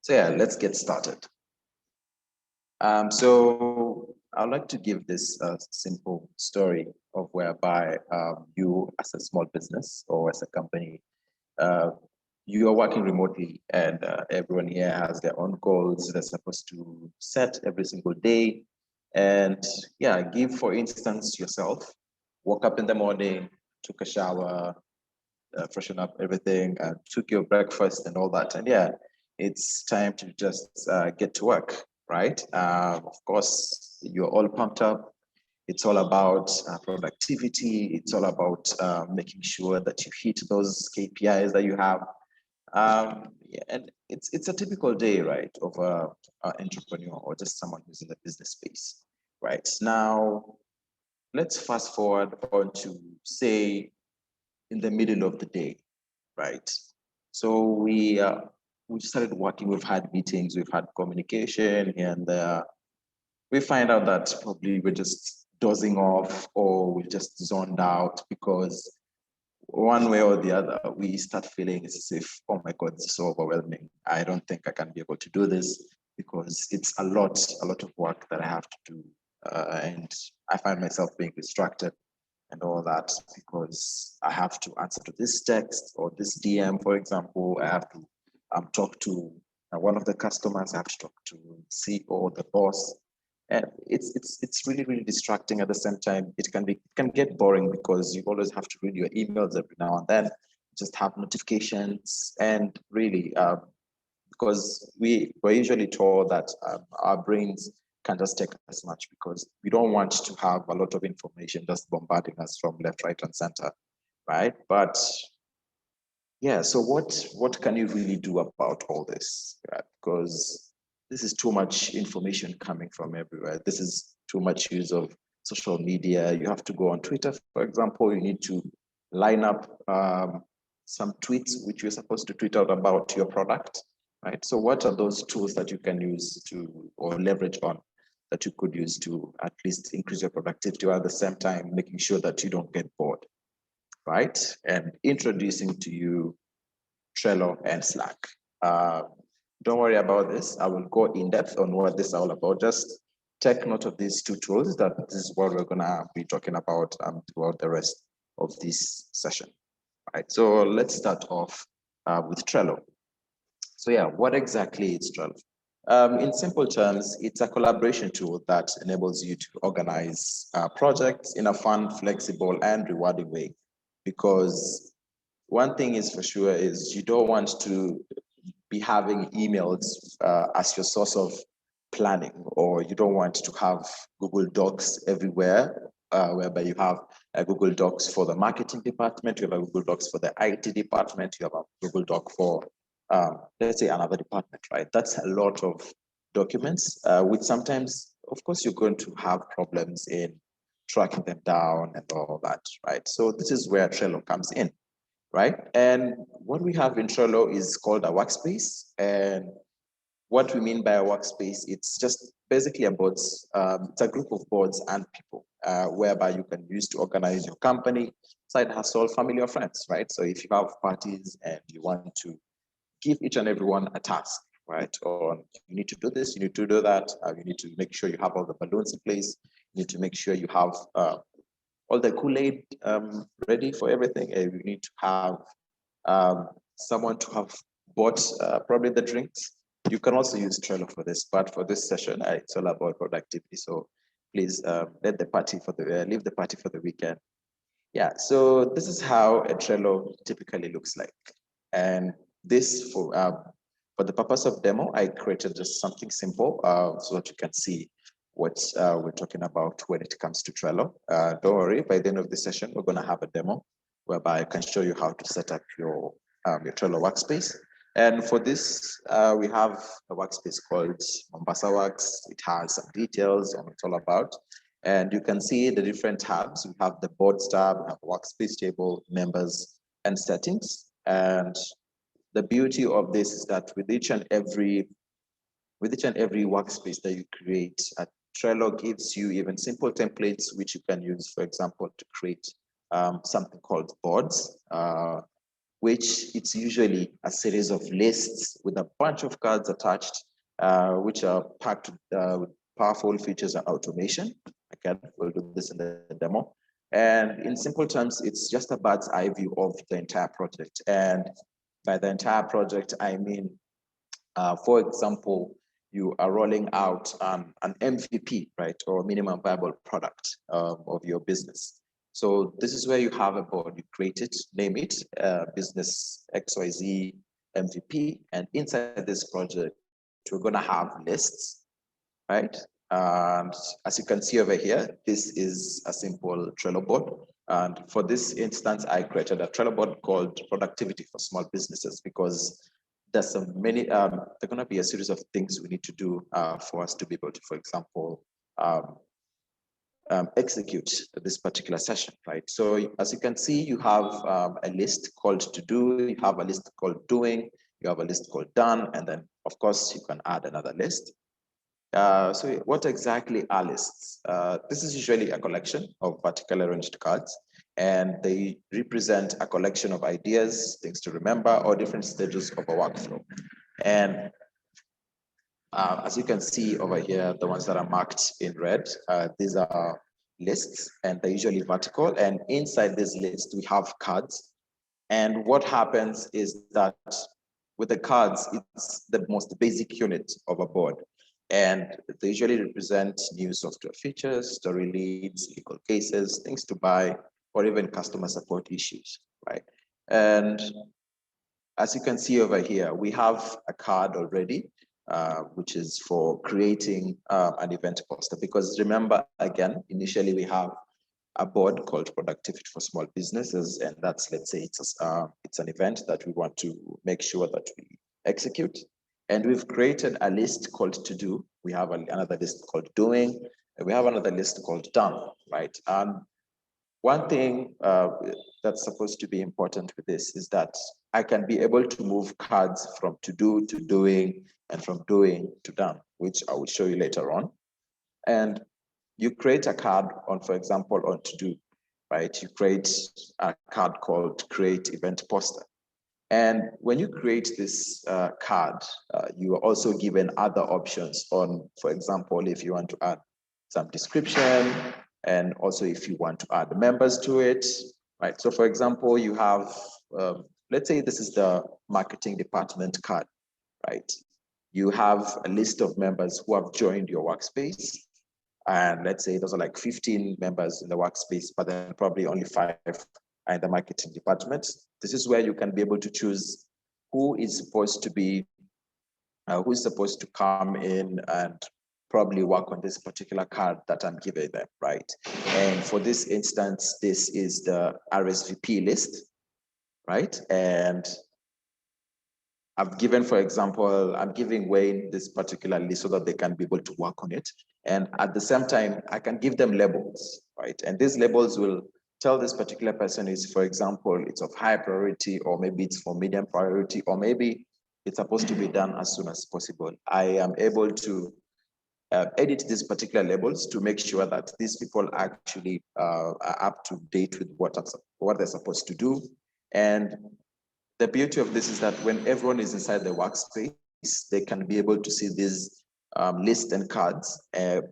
So yeah, let's get started. So I'd like to give this simple story of whereby you as a small business or as a company, you are working remotely and everyone here has their own goals they're supposed to set every single day. And yeah, give for instance yourself, woke up in the morning, took a shower, freshen up everything, took your breakfast and all that. And yeah, it's time to just get to work, right? Of course, you're all pumped up. It's all about productivity. It's all about making sure that you hit those KPIs that you have. Yeah, and it's a typical day, right, of an entrepreneur or just someone who's in the business space, right? Now, let's fast forward on to say in the middle of the day, right? So we started working. We've had meetings, we've had communication, and we find out that probably we're just dozing off or we just zoned out because one way or the other, we start feeling as if, oh my God, this is so overwhelming. I don't think I can be able to do this because it's a lot of work that I have to do. And I find myself being distracted and all that because I have to answer to this text or this DM, for example. I have to talk to one of the customers. I have to talk to CEO, the boss, and it's really distracting. At the same time, it can get boring because you always have to read your emails every now and then. Just have notifications and really because we're usually told that our brains can just take as much because we don't want to have a lot of information just bombarding us from left, right, and center, right? But yeah, so what can you really do about all this? Right? Because this is too much information coming from everywhere. This is too much use of social media. You have to go on Twitter, for example. You need to line up some tweets which you're supposed to tweet out about your product, right? So what are those tools that you can use to or leverage on that you could use to at least increase your productivity while at the same time making sure that you don't get bored, right? And introducing to you Trello and Slack. Don't worry about this. I will go in depth on what this is all about. Just take note of these two tools that this is what we're gonna be talking about throughout the rest of this session. Right, so let's start off with Trello. So yeah, what exactly is Trello? In simple terms, it's a collaboration tool that enables you to organize projects in a fun, flexible, and rewarding way. Because one thing is for sure is you don't want to be having emails as your source of planning, or you don't want to have Google Docs everywhere, whereby you have a Google Docs for the marketing department, you have a Google Docs for the IT department, you have a Google Doc for, let's say, another department, right? That's a lot of documents, which sometimes, of course, you're going to have problems in tracking them down and all that, right? So this is where Trello comes in, right? And what we have in Trello is called a workspace. And what we mean by a workspace, it's just basically a boards, it's a group of boards and people whereby you can use to organize your company, side hustle, family or friends, right? So if you have parties and you want to give each and everyone a task, right? Or you need to do this, you need to do that, you need to make sure you have all the balloons in place, you need to make sure you have all the Kool-Aid ready for everything. And you need to have someone to have bought probably the drinks. You can also use Trello for this, but for this session, it's all about productivity. So please leave the party for the weekend. Yeah, so this is how a Trello typically looks like. And this for the purpose of demo, I created just something simple so that you can see what we're talking about when it comes to Trello. Don't worry, by the end of the session, we're gonna have a demo whereby I can show you how to set up your Trello workspace. And for this, we have a workspace called Mombasa Works. It has some details on what it's all about. And you can see the different tabs. We have the boards tab, we have workspace table, members, and settings. And the beauty of this is that with each and every workspace that you create, Trello gives you even simple templates which you can use, for example, to create something called boards, which it's usually a series of lists with a bunch of cards attached, which are packed with powerful features and automation. Again, we'll do this in the demo. And in simple terms, it's just a bird's eye view of the entire project. And by the entire project, I mean, for example, you are rolling out an MVP, right, or minimum viable product of your business. So this is where you have a board, you create it, name it, business XYZ MVP, and inside this project, we're gonna have lists, right? And as you can see over here, this is a simple Trello board. And for this instance, I created a Trello board called Productivity for Small Businesses because there's so many, there are going to be a series of things we need to do for us to be able to, for example, execute this particular session, right? So as you can see, you have a list called to do, you have a list called doing, you have a list called done, and then of course you can add another list. So what exactly are lists? This is usually a collection of vertically arranged cards, and they represent a collection of ideas, things to remember, or different stages of a workflow. And as you can see over here, the ones that are marked in red, these are lists, and they're usually vertical. And inside this list, we have cards. And what happens is that with the cards, it's the most basic unit of a board. And they usually represent new software features, story leads, legal cases, things to buy, or even customer support issues, right? And as you can see over here, we have a card already, which is for creating an event poster. Because remember, again, initially we have a board called Productivity for Small Businesses, and that's, let's say, it's an event that we want to make sure that we execute. And we've created a list called to do. We have another list called doing, and we have another list called done, right? And one thing that's supposed to be important with this is that I can be able to move cards from to do to doing and from doing to done, which I will show you later on. And you create a card on, for example, on to do, right? You create a card called create event poster. And when you create this card, you are also given other options on, for example, if you want to add some description, and also if you want to add members to it, right? So for example, you have, let's say this is the marketing department card, right? You have a list of members who have joined your workspace. And let's say those are like 15 members in the workspace, but then probably only 5 are in the marketing department. This is where you can be able to choose who is supposed to come in and probably work on this particular card that I'm giving them, right? And for this instance, this is the Rsvp list, right? And I've given, for example, I'm giving Wayne this particular list so that they can be able to work on it. And at the same time, I can give them labels, right? And these labels will tell this particular person is, for example, it's of high priority, or maybe it's for medium priority, or maybe it's supposed to be done as soon as possible. I am able to edit these particular labels to make sure that these people actually are up to date with what they're supposed to do. And the beauty of this is that when everyone is inside the workspace, they can be able to see these lists and cards,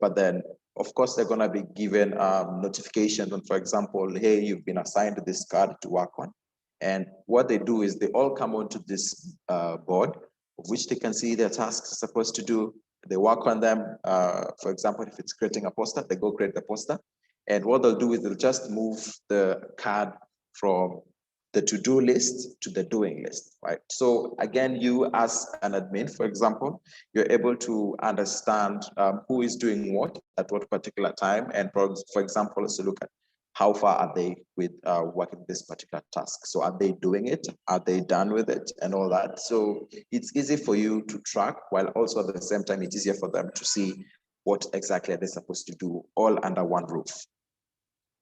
but then of course they're gonna be given notifications on, for example, hey, you've been assigned this card to work on. And what they do is they all come onto this board, of which they can see their tasks supposed to do. They work on them. For example, if it's creating a poster, they go create the poster. And what they'll do is they'll just move the card from the to-do list to the doing list, right? So again, you as an admin, for example, you're able to understand who is doing what at what particular time. And for example, also look at how far are they with working this particular task. So are they doing it? Are they done with it and all that? So it's easy for you to track, while also at the same time, it's easier for them to see what exactly are they supposed to do all under one roof.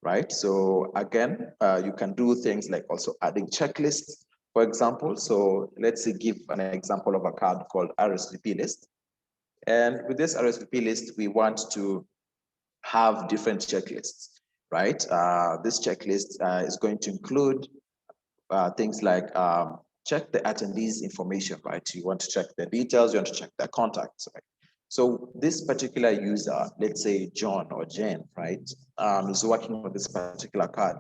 Right? So again, you can do things like also adding checklists, for example. So let's say give an example of a card called Rsvp List. And with this Rsvp List, we want to have different checklists, right? This checklist is going to include things like check the attendees information, right? You want to check their details, you want to check their contacts, right? So this particular user, let's say John or Jane, right, is working on this particular card.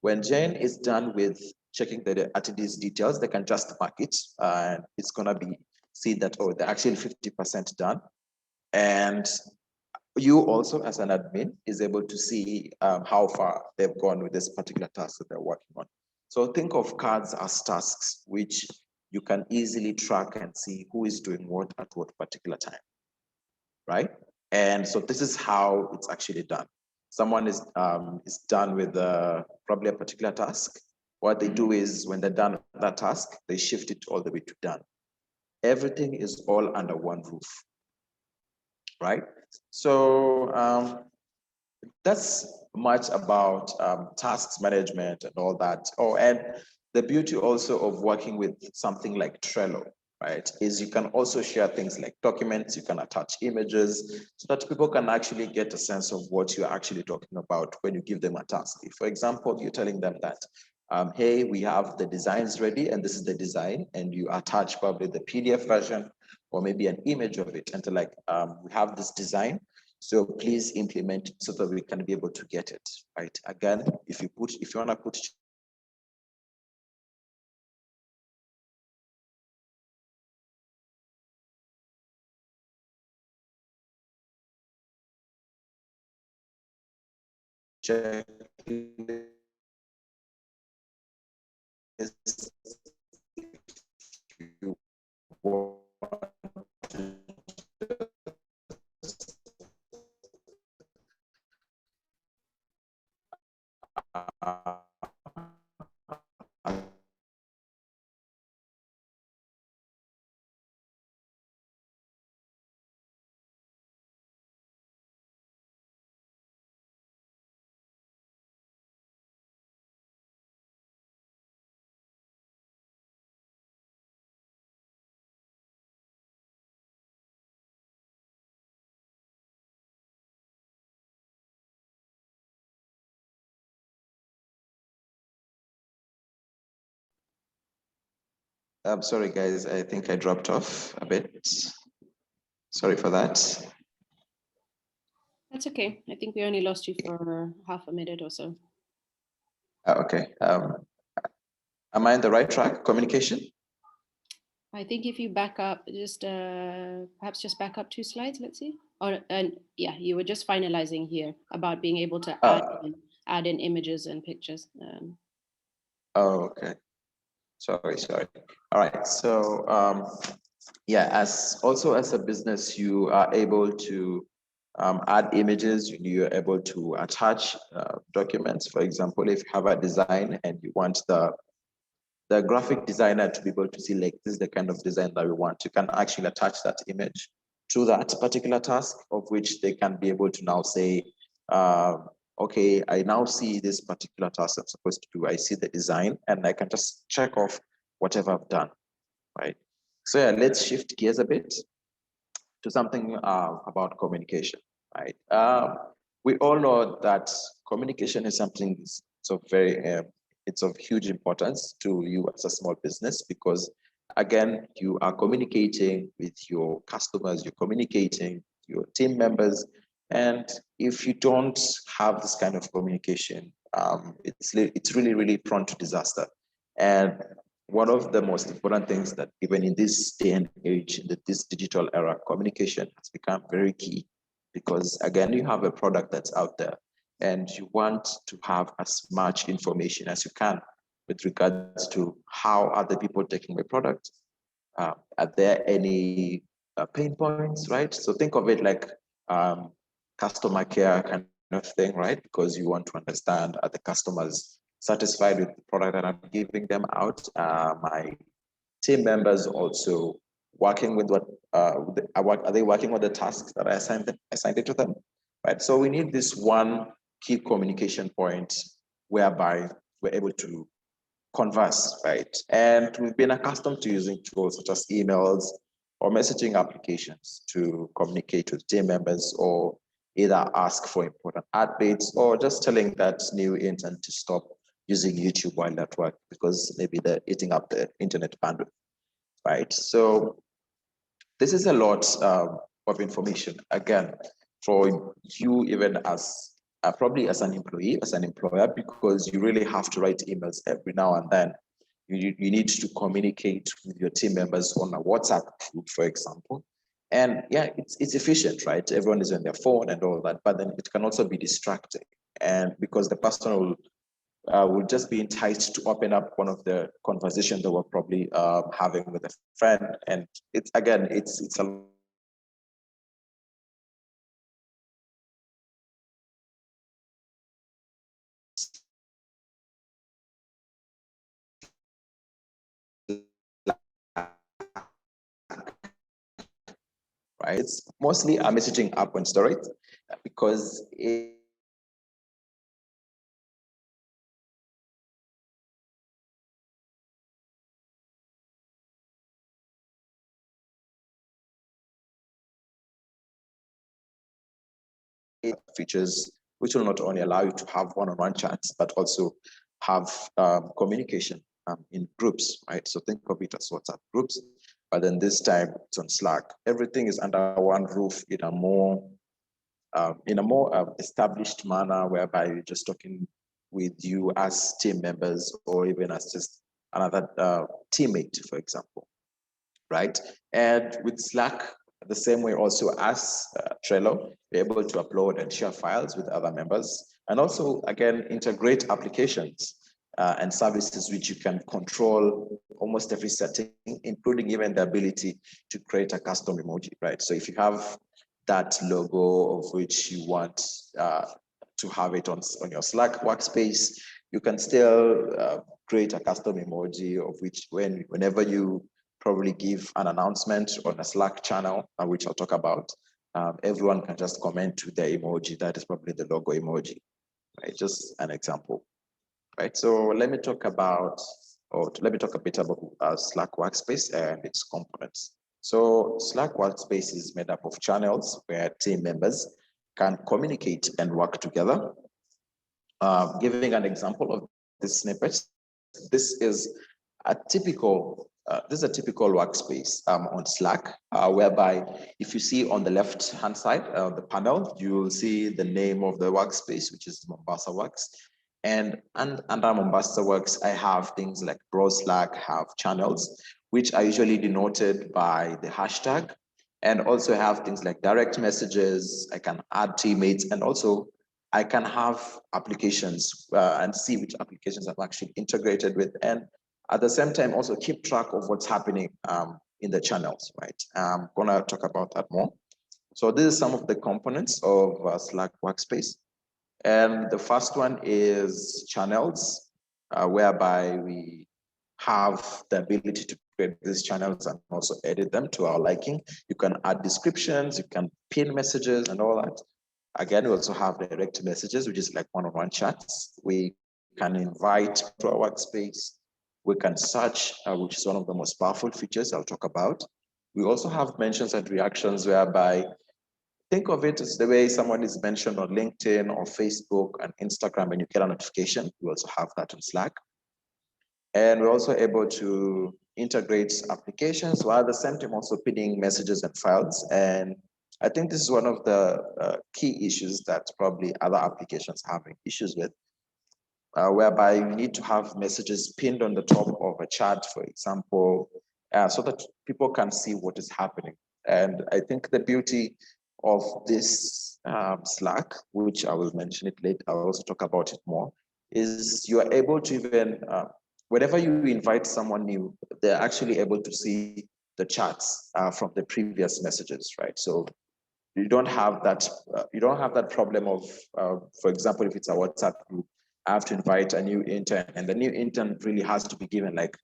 When Jane is done with checking the attendees details, they can just mark it, and it's gonna be see that, oh, they're actually 50% done. And you also, as an admin, is able to see how far they've gone with this particular task that they're working on. So think of cards as tasks, which you can easily track and see who is doing what at what particular time, right? And so this is how it's actually done. Someone is done with probably a particular task. What they do is when they're done with that task, they shift it all the way to done. Everything is all under one roof, right? So that's much about tasks management and all that. Oh, and the beauty also of working with something like Trello, right, is you can also share things like documents, you can attach images so that people can actually get a sense of what you're actually talking about when you give them a task. If, for example, you're telling them that, hey, we have the designs ready and this is the design, and you attach probably the PDF version or maybe an image of it, and like, we have this design, so please implement it so that we can be able to get it, right? Again, if you want to put checklist, you want I'm sorry, guys. I think I dropped off a bit. Sorry for that. That's okay. I think we only lost you for half a minute or so. Okay. Am I on the right track? Communication? I think if you back up, just perhaps just back up 2 slides, let's see. And yeah, you were just finalizing here about being able to add in images and pictures. Oh, okay. Sorry. All right. So yeah, as a business, you are able to add images. You're able to attach documents. For example, if you have a design and you want the graphic designer to be able to see, like, this is the kind of design that we want, you can actually attach that image to that particular task, of which they can be able to now say, okay, I now see this particular task I'm supposed to do. I see the design and I can just check off whatever I've done, right? So yeah, let's shift gears a bit to something about communication, right? We all know that communication is something so very, it's of huge importance to you as a small business, because again, you are communicating with your customers, you're communicating your team members, and if you don't have this kind of communication, it's really prone to disaster. And one of the most important things that even in this day and age, in this digital era, communication has become very key, because again, you have a product that's out there and you want to have as much information as you can with regards to how other people taking the product. Are there any pain points, right? So think of it like customer care kind of thing, right? Because you want to understand, are the customers satisfied with the product that I'm giving them out? My team members also working with what are they working with the tasks that I assigned it to them, right? So we need this one key communication point whereby we're able to converse, right? And we've been accustomed to using tools such as emails or messaging applications to communicate with team members, or either ask for important updates or just telling that new intern to stop using YouTube while at work because maybe they're eating up the internet bandwidth, right? So this is a lot of information, again, for you even as probably as an employee, as an employer, because you really have to write emails every now and then. You need to communicate with your team members on a WhatsApp group, for example. And yeah, it's efficient, right? Everyone is on their phone and all that, but then it can also be distracting. And because the person will just be enticed to open up one of the conversations that we're probably having with a friend. And it's, again, it's a right? It's mostly a messaging app on steroids because it features which will not only allow you to have one-on-one chats, but also have communication in groups, right? So think of it as WhatsApp groups, but then this time it's on Slack. Everything is under one roof in a more established manner, whereby you're just talking with you as team members or even as just another teammate, for example, right? And with Slack, the same way also as Trello, you're able to upload and share files with other members, and also, again, integrate applications and services which you can control almost every setting, including even the ability to create a custom emoji, right? So if you have that logo of which you want to have it on your Slack workspace, you can still create a custom emoji of which whenever you probably give an announcement on a Slack channel, which I'll talk about, everyone can just comment to their emoji. That is probably the logo emoji, right? Just an example, right? So let me talk a bit about Slack Workspace and its components. So Slack Workspace is made up of channels where team members can communicate and work together. Giving an example of this snippet, this is a typical workspace on Slack, whereby if you see on the left-hand side of the panel, you will see the name of the workspace, which is Mombasa Works. And under Mombasa Works, I have things like Browse Slack, have channels, which are usually denoted by the hashtag. And also have things like direct messages, I can add teammates, and also I can have applications and see which applications I'm actually integrated with. And at the same time, also keep track of what's happening in the channels, right? I'm gonna talk about that more. So this is some of the components of Slack Workspace. And the first one is channels, whereby we have the ability to create these channels and also edit them to our liking. You can add descriptions, you can pin messages and all that. Again, we also have direct messages, which is like one-on-one chats. We can invite to our workspace. We can search, which is one of the most powerful features I'll talk about. We also have mentions and reactions, whereby think of it as the way someone is mentioned on LinkedIn or Facebook and Instagram and you get a notification. We also have that on Slack. And we're also able to integrate applications while at the same time also pinning messages and files. And I think this is one of the key issues that probably other applications are having issues with, whereby you need to have messages pinned on the top of a chat, for example, so that people can see what is happening. And I think the beauty of this Slack, which I will mention it later, I'll also talk about it more, is you are able to even, whenever you invite someone new, they're actually able to see the chats from the previous messages, right? So you don't have that problem of, for example, if it's a WhatsApp group, I have to invite a new intern, and the new intern really has to be given like,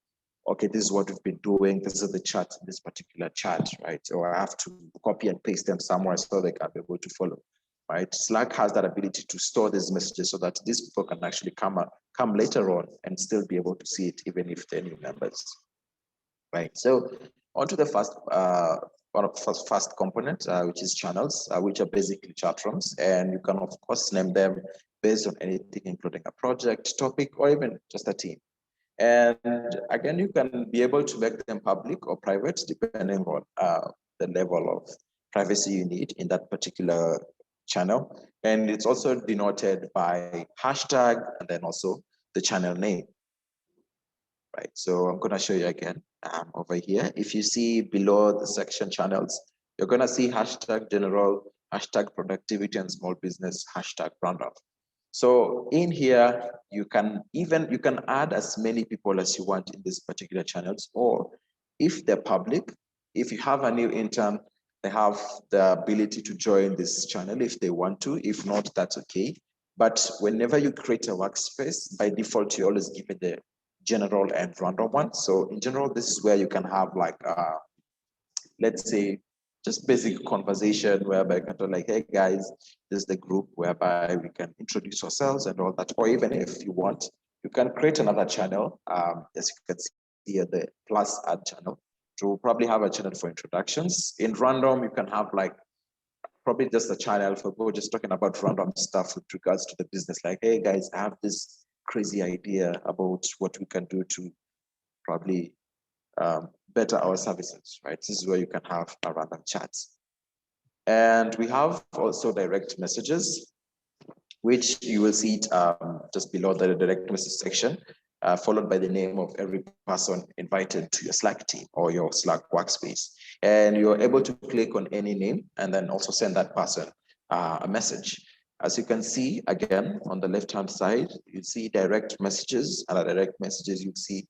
okay, this is what we've been doing, this is the chat, this particular chat, right? Or I have to copy and paste them somewhere so they can be able to follow, right? Slack has that ability to store these messages so that these people can actually come later on and still be able to see it, even if they're new members, right? So on to the first component, which is channels, which are basically chat rooms, and you can of course name them based on anything, including a project, topic, or even just a team. And again, you can be able to make them public or private, depending on the level of privacy you need in that particular channel. And it's also denoted by hashtag and then also the channel name. Right, so I'm going to show you again over here. If you see below the section channels, you're going to see hashtag general, hashtag productivity and small business, hashtag roundup. So in here, you can add as many people as you want in these particular channels, or if they're public, if you have a new intern, they have the ability to join this channel if they want to. If not, that's okay. But whenever you create a workspace, by default, you always give it the general and random one. So in general, this is where you can have like, let's say, just basic conversation whereby you can tell like, hey guys, this is the group whereby we can introduce ourselves and all that. Or even if you want, you can create another channel. As you can see here, the plus add channel to probably have a channel for introductions. In random, you can have like probably just a channel for people just talking about random stuff with regards to the business. Like, hey guys, I have this crazy idea about what we can do to probably better our services, right? This is where you can have a random chats. And we have also direct messages, which you will see it just below the direct message section, followed by the name of every person invited to your Slack team or your Slack workspace. And you're able to click on any name and then also send that person a message. As you can see, again, on the left-hand side, you see direct messages, and at direct messages, you see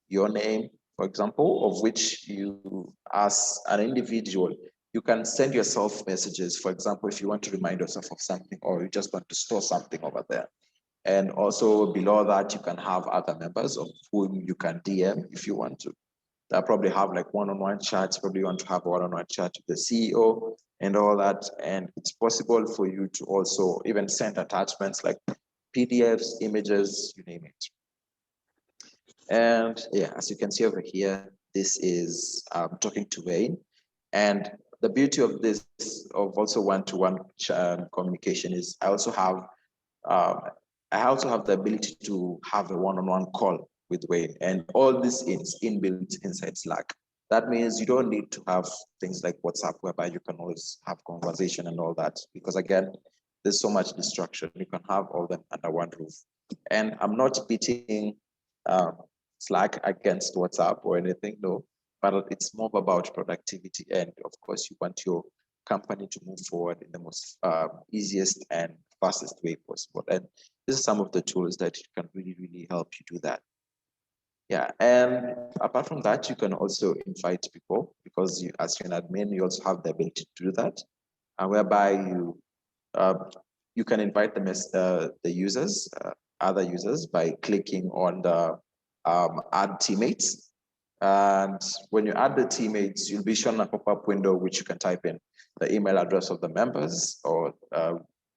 your name, for example, of which you, as an individual, you can send yourself messages. For example, if you want to remind yourself of something, or you just want to store something over there. And also below that, you can have other members of whom you can DM if you want to. That probably have like one-on-one chats, probably want to have a one-on-one chat with the CEO and all that. And it's possible for you to also even send attachments like PDFs, images, you name it. And yeah, as you can see over here, this is talking to Wayne. And the beauty of this, of also one-to-one communication, is I also have the ability to have a one-on-one call with Wayne, and all this is inbuilt inside Slack. That means you don't need to have things like WhatsApp, whereby you can always have conversation and all that, because again, there's so much distraction. You can have all them under one roof. And I'm not pitting Slack against WhatsApp or anything, no, but it's more about productivity. And of course, you want your company to move forward in the most easiest and fastest way possible. And this is some of the tools that can really, really help you do that. Yeah, and apart from that, you can also invite people, because you, as an admin, you also have the ability to do that, whereby you can invite the users, other users, by clicking on the add teammates. And when you add the teammates, you'll be shown a pop-up window which you can type in the email address of the members, or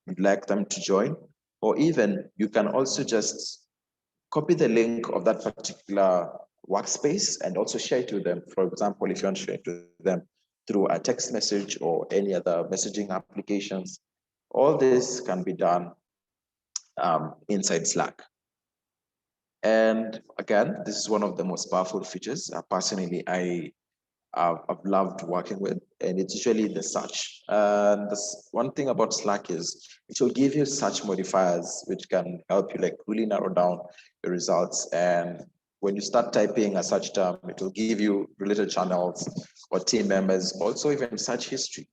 you'd like them to join, or even you can also just copy the link of that particular workspace and also share it to them. For example, if you want to share it to them through a text message or any other messaging applications, all this can be done inside Slack. And again, this is one of the most powerful features. Personally, I've loved working with, and it's usually the search. And this one thing about Slack is it will give you search modifiers, which can help you like really narrow down the results. And when you start typing a search term, it will give you related channels or team members, also even search history,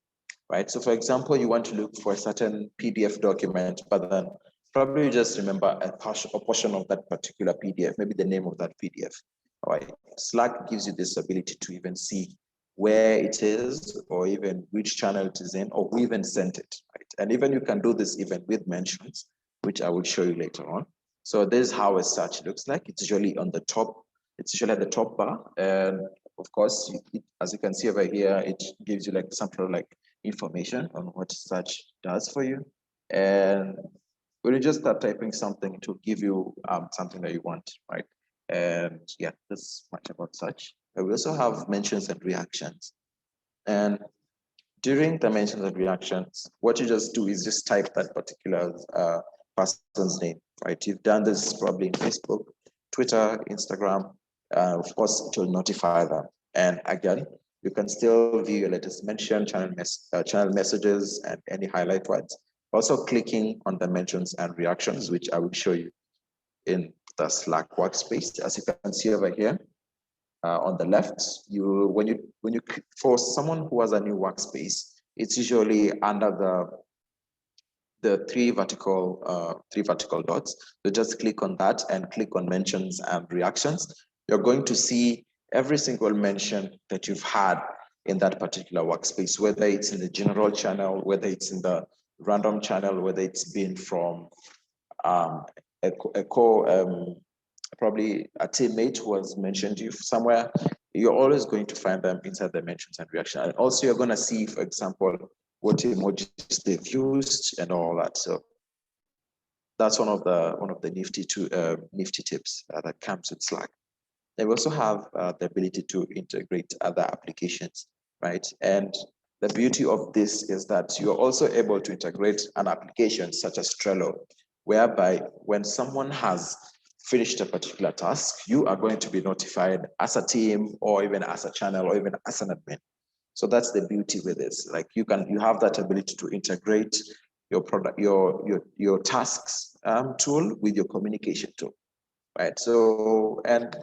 right? So for example, you want to look for a certain PDF document, but then probably you just remember a portion of that particular PDF, maybe the name of that PDF. All right. Slack gives you this ability to even see where it is, or even which channel it is in, or who even sent it, right? And even you can do this even with mentions, which I will show you later on. So this is how a search looks like. It's usually on the top. It's usually at the top bar. And of course, as you can see over here, it gives you like some sort of like information on what search does for you. And when you just start typing something, it will give you something that you want, right? And yeah, that's much about search. We also have mentions and reactions. And during the mentions and reactions, what you just do is just type that particular person's name, right? You've done this probably in Facebook, Twitter, Instagram. Of course, it will notify them. And again, you can still view your latest mention, channel messages, and any highlight words. Also clicking on the mentions and reactions, which I will show you in the Slack workspace. As you can see over here, on the left, when you for someone who has a new workspace, it's usually under the three vertical dots. So just click on that and click on mentions and reactions. You're going to see every single mention that you've had in that particular workspace, whether it's in the general channel, whether it's in the random channel, whether it's been from probably a teammate who has mentioned you somewhere. You're always going to find them inside the mentions and reaction. And also you're going to see, for example, what emojis they've used and all that. So that's one of the nifty tips that comes with Slack. They also have the ability to integrate other applications, right? And the beauty of this is that you're also able to integrate an application such as Trello, whereby when someone has finished a particular task, you are going to be notified as a team or even as a channel or even as an admin. So that's the beauty with this. Like you have that ability to integrate your product, your tasks tool with your communication tool, right? So, and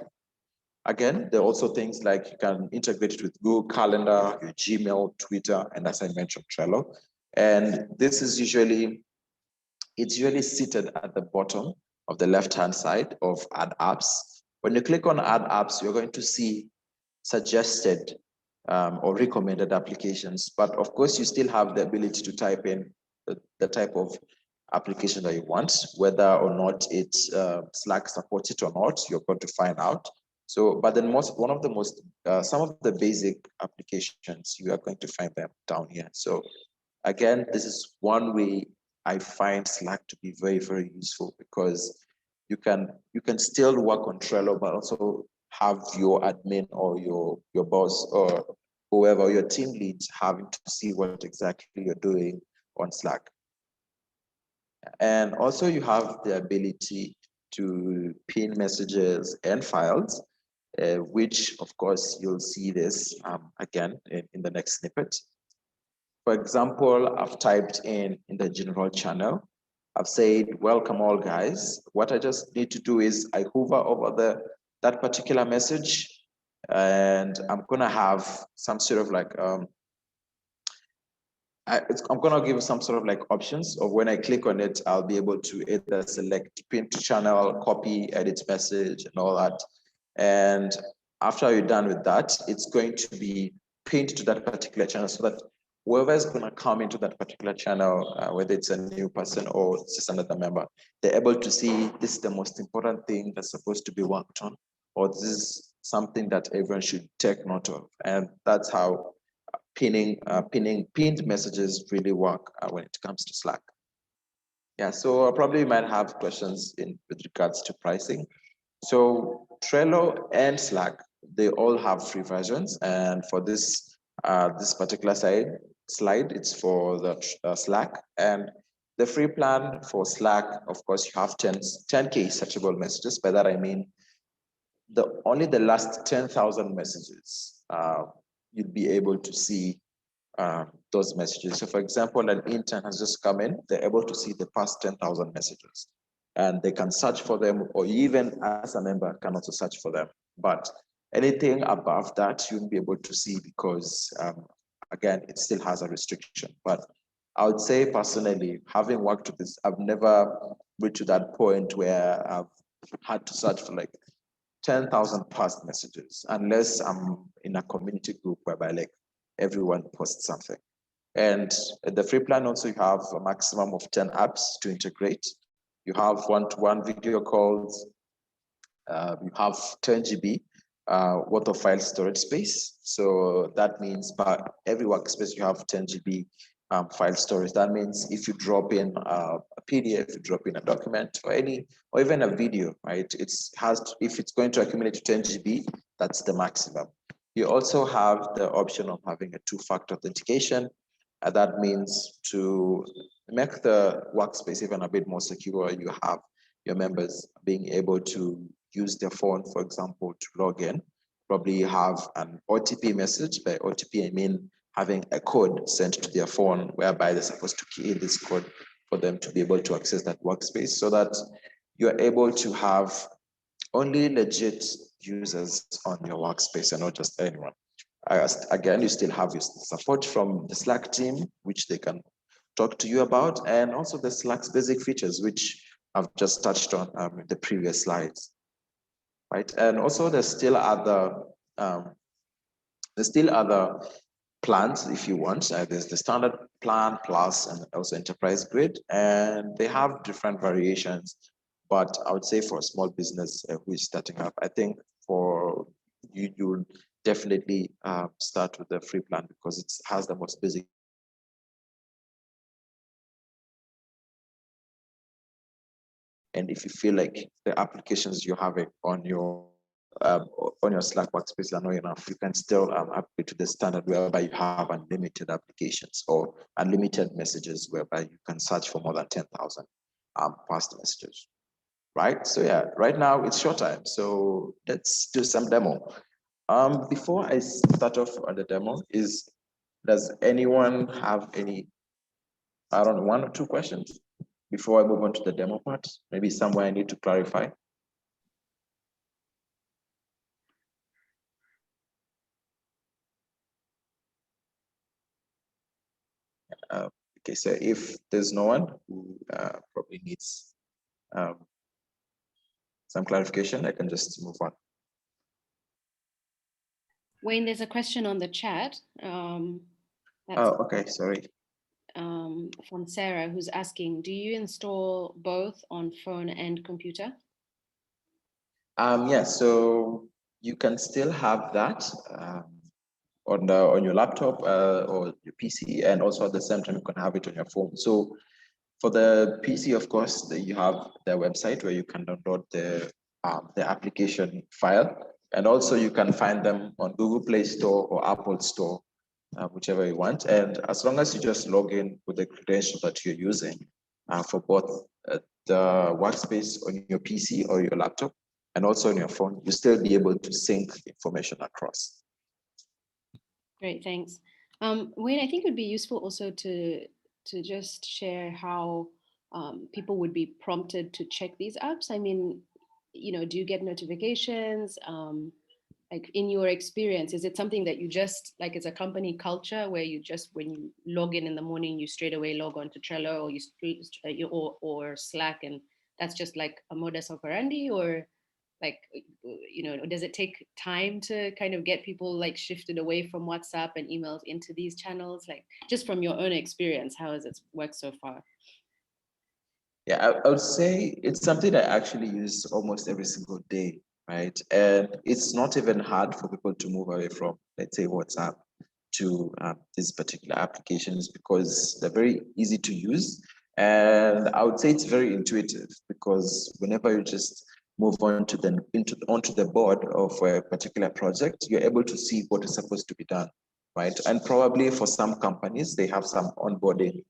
again, there are also things like you can integrate it with Google Calendar, your Gmail, Twitter, and as I mentioned, Trello. And this is usually seated at the bottom of the left-hand side of Add Apps. When you click on Add Apps, you're going to see suggested or recommended applications. But of course, you still have the ability to type in the type of application that you want, whether or not it's Slack supports it or not, you're going to find out. So, but then some of the basic applications, you are going to find them down here. So again, this is one way I find Slack to be very, very useful because you can still work on Trello, but also have your admin or your boss or whoever your team leads having to see what exactly you're doing on Slack. And also you have the ability to pin messages and files, which of course you'll see this again in the next snippet. For example, I've typed in the general channel, I've said, welcome all guys. What I just need to do is I hover over that particular message and I'm gonna have some sort of like, I'm gonna give some sort of like options of when I click on it, I'll be able to either select pin to channel, copy, edit message and all that. And after you're done with that, it's going to be pinned to that particular channel so that whoever is going to come into that particular channel, whether it's a new person or it's just another member, they're able to see this is the most important thing that's supposed to be worked on, or this is something that everyone should take note of. And that's how pinned messages really work when it comes to Slack. Yeah, so probably you might have questions with regards to pricing. So Trello and Slack, they all have free versions. And for this particular slide, it's for the Slack. And the free plan for Slack, of course, you have 10K searchable messages. By that, I mean, only the last 10,000 messages, you'll be able to see those messages. So for example, an intern has just come in, they're able to see the past 10,000 messages and they can search for them, or even as a member can also search for them. But anything above that, you won't be able to see because again, it still has a restriction. But I would say personally, having worked with this, I've never reached to that point where I've had to search for like 10,000 past messages, unless I'm in a community group whereby like everyone posts something. And the free plan also, you have a maximum of 10 apps to integrate. You have one-to-one video calls. You have 10 GB worth of file storage space. So that means by every workspace, you have 10 GB file storage. That means if you drop in a PDF, you drop in a document or even a video, right? If it's going to accumulate to 10 GB, that's the maximum. You also have the option of having a two-factor authentication. And that means to make the workspace even a bit more secure, you have your members being able to use their phone, for example, to log in. Probably have an OTP message. By OTP, I mean having a code sent to their phone whereby they're supposed to key in this code for them to be able to access that workspace, so that you're able to have only legit users on your workspace and not just anyone. Again, you still have your support from the Slack team, which they can talk to you about, and also the Slack's basic features, which I've just touched on in the previous slides, right? And also um, there's still other plans if you want. There's the standard plan plus and also enterprise grid, and they have different variations. But I would say for a small business who is starting up, I think for you, you'll definitely start with the free plan because it has the most basic. And if you feel like the applications you have on your Slack workspace are not enough, you can still upgrade to the standard whereby you have unlimited applications or unlimited messages whereby you can search for more than 10,000 past messages, right? So yeah, right now it's short time. So let's do some demo. Before I start off on the demo, does anyone have any, I don't know, one or two questions before I move on to the demo part? Maybe somewhere I need to clarify. Okay, so if there's no one who probably needs some clarification, I can just move on. Wayne, there's a question on the chat. Okay, sorry. From Sarah, who's asking, do you install both on phone and computer? Yeah, so you can still have that on your laptop or your PC, and also at the same time you can have it on your phone. So for the PC, of course, you have the website where you can download the application file, and also you can find them on Google Play Store or Apple Store, whichever you want. And as long as you just log in with the credential that you're using for both the workspace on your PC or your laptop, and also on your phone, you still be able to sync information across. Great, thanks. Wayne, I think it would be useful also to just share how people would be prompted to check these apps. I mean, do you get notifications? Like in your experience, is it something that you just like as a company culture where you just when you log in the morning, you straight away log on to Trello or Slack, and that's just like a modus operandi, or like does it take time to kind of get people like shifted away from WhatsApp and emails into these channels? Like just from your own experience, how has it worked so far? Yeah, I would say it's something I actually use almost every single day, right? And it's not even hard for people to move away from, let's say, WhatsApp to these particular applications because they're very easy to use. And I would say it's very intuitive because whenever you just move on to onto the board of a particular project, you're able to see what is supposed to be done, right? And probably for some companies, they have some onboarding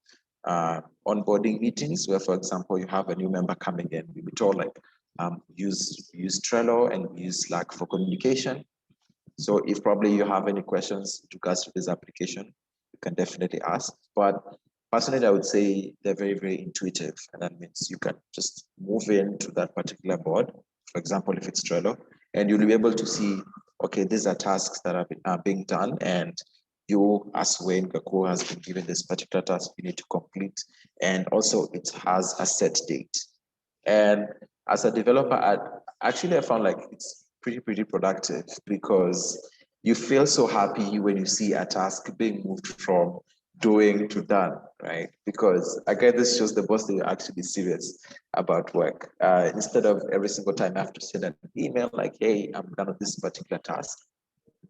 meetings where, for example, you have a new member coming in. You'll be told like, use Trello and use Slack for communication. So if probably you have any questions with regards to this application, you can definitely ask. But personally, I would say they're very, very intuitive. And that means you can just move into that particular board, for example, if it's Trello, and you'll be able to see, okay, these are tasks that are being done. And you, as Wayne Gaku, has been given this particular task you need to complete. And also it has a set date. And as a developer, I found like it's pretty productive because you feel so happy when you see a task being moved from doing to done, right? Because again, this shows the boss that you're actually serious about work. Instead of every single time I have to send an email like, hey, I'm done with this particular task.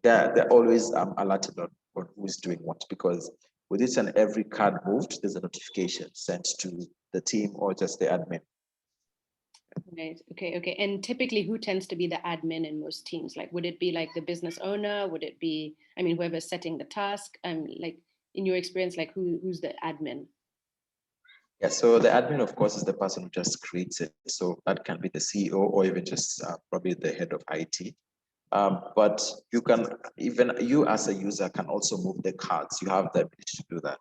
They're always alerted on who's doing what, because with each and every card moved, there's a notification sent to the team or just the admin. Right. Okay. And typically, who tends to be the admin in most teams? Like, would it be like the business owner? Would it be, I mean, whoever's setting the task? Like, in your experience, like who's the admin? Yeah, so the admin, of course, is the person who just creates it. So that can be the CEO or even just probably the head of IT. But you can, even you as a user can also move the cards. You have the ability to do that,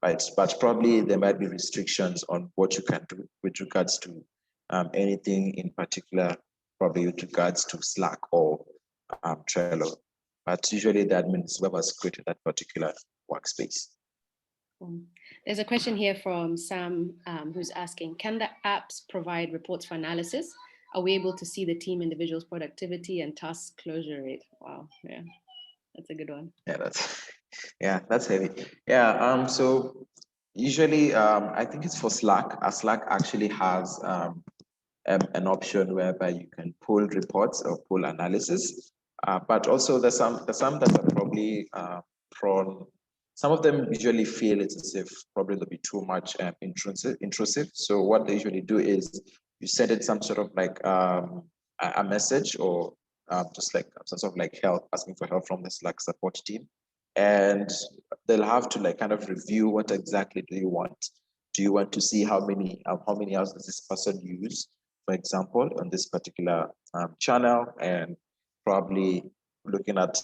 right? But probably there might be restrictions on what you can do with regards to anything in particular, probably with regards to Slack or Trello. But usually the admin is whoever's created that particular workspace. There's a question here from Sam who's asking, can the apps provide reports for analysis? Are we able to see the team individuals' productivity and task closure rate? Wow, yeah, that's a good one. Yeah, that's heavy. Yeah, so usually I think it's for Slack. Slack actually has an option whereby you can pull reports or pull analysis. But also there's some that are probably prone. Some of them usually feel it's as if probably they'll be too much intrusive. So what they usually do is you send it some sort of like a message or just like some sort of like help, asking for help from the Slack support team. And they'll have to like kind of review what exactly do you want. Do you want to see how many hours does this person use, for example, on this particular channel, and probably looking at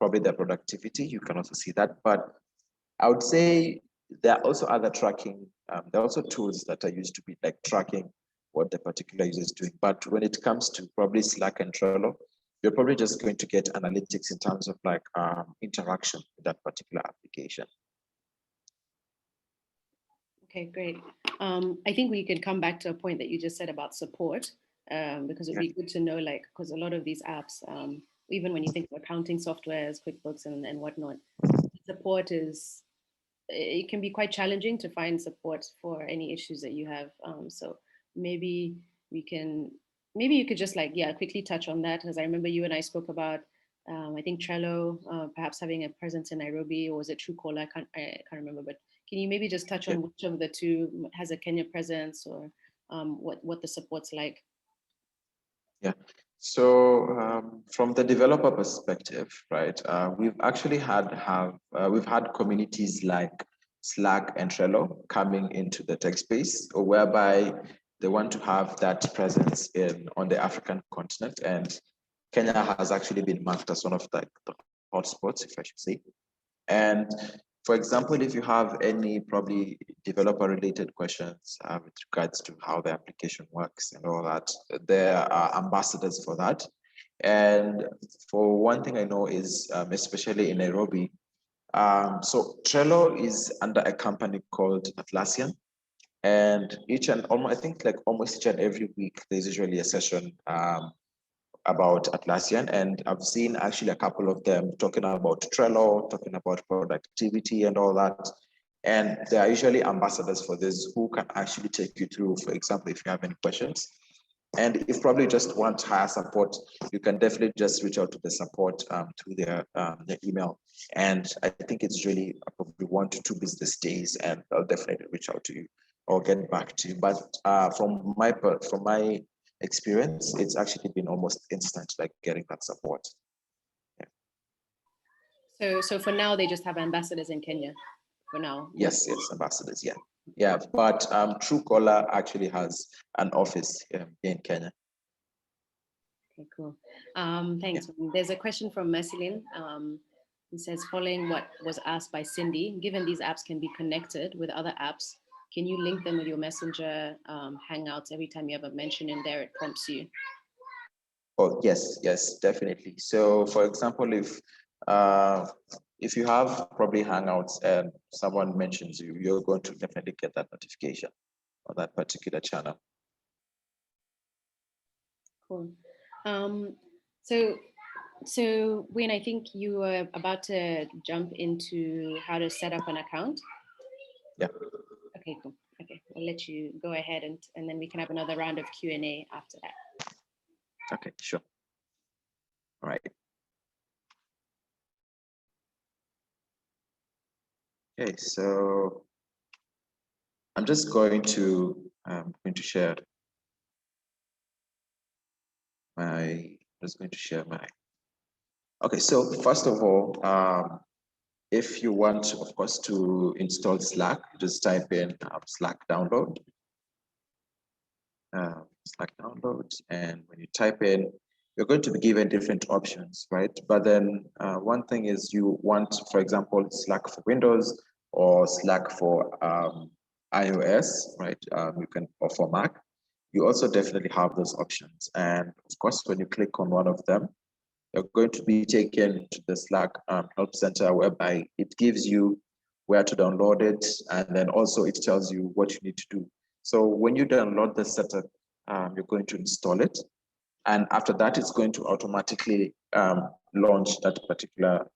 probably their productivity. You can also see that. But I would say there are also other tracking, there are also tools that are used to be like tracking what the particular user is doing. But when it comes to probably Slack and Trello, you're probably just going to get analytics in terms of like interaction with that particular application. Okay, great. I think we could come back to a point that you just said about support, because it'd be good to know, like, because a lot of these apps, even when you think of accounting softwares, QuickBooks and whatnot, support is, it can be quite challenging to find support for any issues that you have. So maybe you could just like, yeah, quickly touch on that, because I remember you and I spoke about, I think Trello, perhaps having a presence in Nairobi, or was it Truecaller? I can't remember, but can you maybe just touch on which of the two has a Kenya presence, or what the support's like? Yeah. So from the developer perspective, right, we've actually we've had communities like Slack and Trello coming into the tech space, or whereby they want to have that presence on the African continent, and Kenya has actually been marked as one of the hotspots, if I should say. And for example, if you have any probably developer related questions with regards to how the application works and all that, there are ambassadors for that. And for one thing I know is, especially in Nairobi, so Trello is under a company called Atlassian. And I think like almost each and every week, there's usually a session about Atlassian, and I've seen actually a couple of them talking about Trello, talking about productivity and all that. And they are usually ambassadors for this who can actually take you through, for example, if you have any questions. And if probably just want higher support, you can definitely just reach out to the support through their email. And I think it's really probably 1 to 2 business days, and I'll definitely reach out to you or get back to you. But from my experience, it's actually been almost instant, like getting that support. Yeah. So for now, they just have ambassadors in Kenya. For now. Yes, ambassadors. Yeah. But Truecaller actually has an office in Kenya. Okay, cool. Thanks. Yeah. There's a question from Merceline. It says, following what was asked by Cindy, given these apps can be connected with other apps, can you link them with your Messenger Hangouts? Every time you have a mention in there, it prompts you. Oh, yes, definitely. So for example, if you have probably Hangouts and someone mentions you, you're going to definitely get that notification on that particular channel. Cool. So Wayne, I think you were about to jump into how to set up an account. Yeah. Okay, cool. Okay, I'll let you go ahead, and then we can have another round of Q&A after that. Okay, sure. All right. Okay, so I'm just going to share my. Okay, so first of all, If you want, of course, to install Slack, just type in Slack download. Slack download, and when you type in, you're going to be given different options, right? But then one thing is you want, for example, Slack for Windows or Slack for iOS, right? You can, or for Mac. You also definitely have those options. And of course, when you click on one of them, you're going to be taken to the Slack Help Center, whereby it gives you where to download it, and then also it tells you what you need to do. So when you download the setup, you're going to install it. And after that, it's going to automatically launch that particular,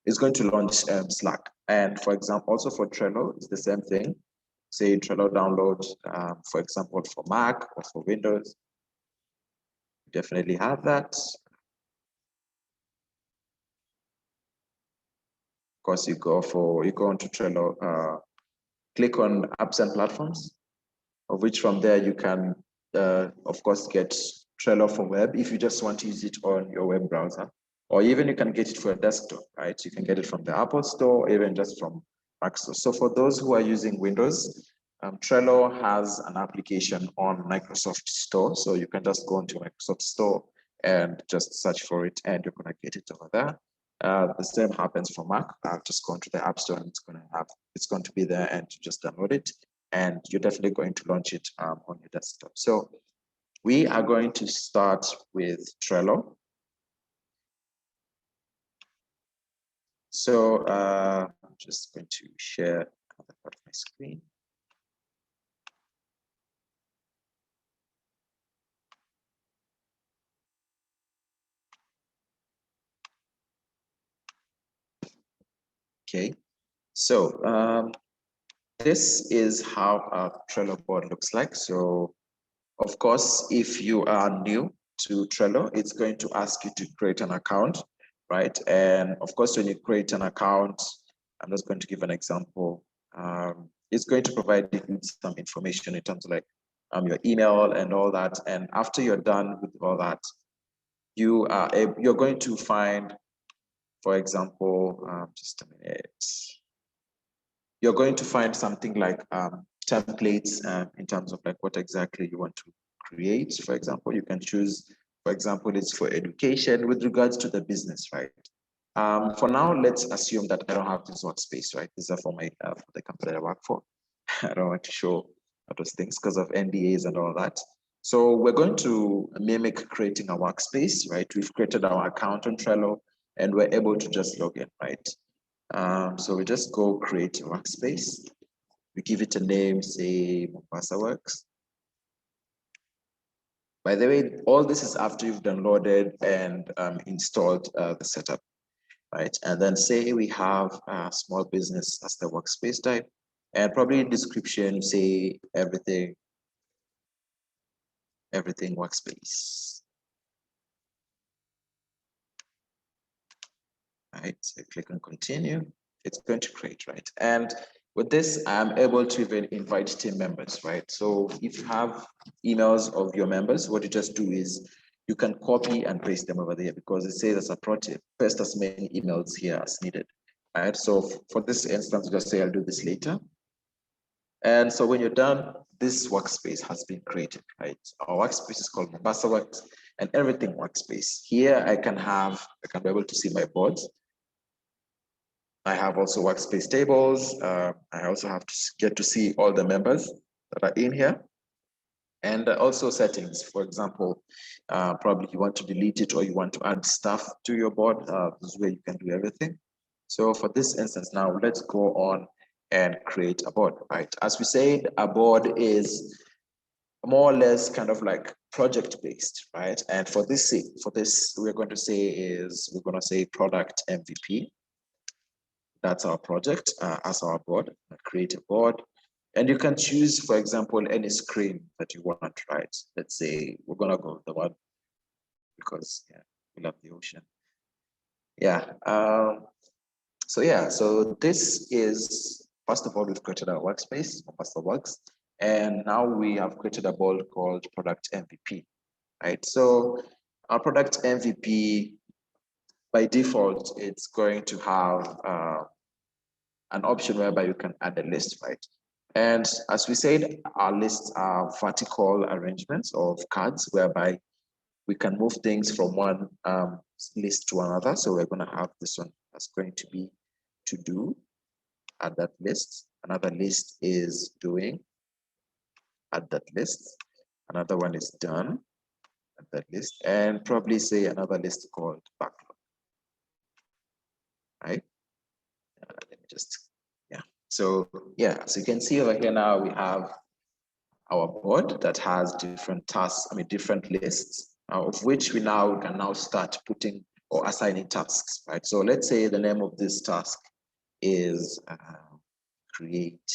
it's going to launch Slack. And for example, also for Trello, it's the same thing. Say Trello download, for example, for Mac or for Windows. Definitely have that. Of course, you go onto Trello, click on apps and platforms, of which from there you can, of course, get Trello for web if you just want to use it on your web browser, or even you can get it for a desktop, right? You can get it from the Apple Store, or even just from Mac Store. So for those who are using Windows, Trello has an application on Microsoft Store. So you can just go into Microsoft Store and just search for it, and you're going to get it over there. The same happens for Mac. Just go into the App Store, and it's going to be there, and you just download it, and you're definitely going to launch it on your desktop. So we are going to start with Trello. So I'm just going to share another part of my screen. Okay, so this is how a Trello board looks like. So of course, if you are new to Trello, it's going to ask you to create an account, right? And of course, when you create an account, I'm just going to give an example. It's going to provide you with some information in terms of like your email and all that. And after you're done with all that, you're going to find, for example, just a minute. You're going to find something like templates in terms of like what exactly you want to create. For example, you can choose, for example, it's for education with regards to the business, right? For now, let's assume that I don't have this workspace, right? These are for for the company that I work for. I don't want to show those things because of NDAs and all that. So we're going to mimic creating a workspace, right? We've created our account on Trello, and we're able to just log in, right? So we just go create a workspace. We give it a name, say Mombasa Works. By the way, all this is after you've downloaded and installed the setup, right? And then say we have a small business as the workspace type, and probably description, say everything workspace. Right, so click on continue. It's going to create, right? And with this, I'm able to even invite team members, right? So if you have emails of your members, what you just do is you can copy and paste them over there, because it says as a pro tip, paste as many emails here as needed, right? So for this instance, just say I'll do this later. And so when you're done, this workspace has been created, right? Our workspace is called Mombasa Works, and everything workspace. Here I can be able to see my boards. I have also workspace tables. I also have to get to see all the members that are in here. And also settings. For example, probably you want to delete it or you want to add stuff to your board. This is where you can do everything. So for this instance now, let's go on and create a board, right? As we said, a board is more or less kind of like project-based, right? And for this, we're going to say product MVP. That's our project as our board, create a board. And you can choose, for example, any screen that you want, right? Let's say we're gonna go with the one because we love the ocean. Yeah. So this is, first of all, we've created our workspace, Mombasa Works, and now we have created a board called Product MVP, right? So our Product MVP, by default, it's going to have an option whereby you can add a list, right? And as we said, our lists are vertical arrangements of cards whereby we can move things from one list to another. So we're going to have this one that's going to be to do, add that list. Another list is doing, add that list. Another one is done, add that list, and probably say another list called backlog, right? Let me just, yeah. So yeah, so you can see over here now we have our board that has different tasks, different lists, of which we can now start putting or assigning tasks, right? So let's say the name of this task is create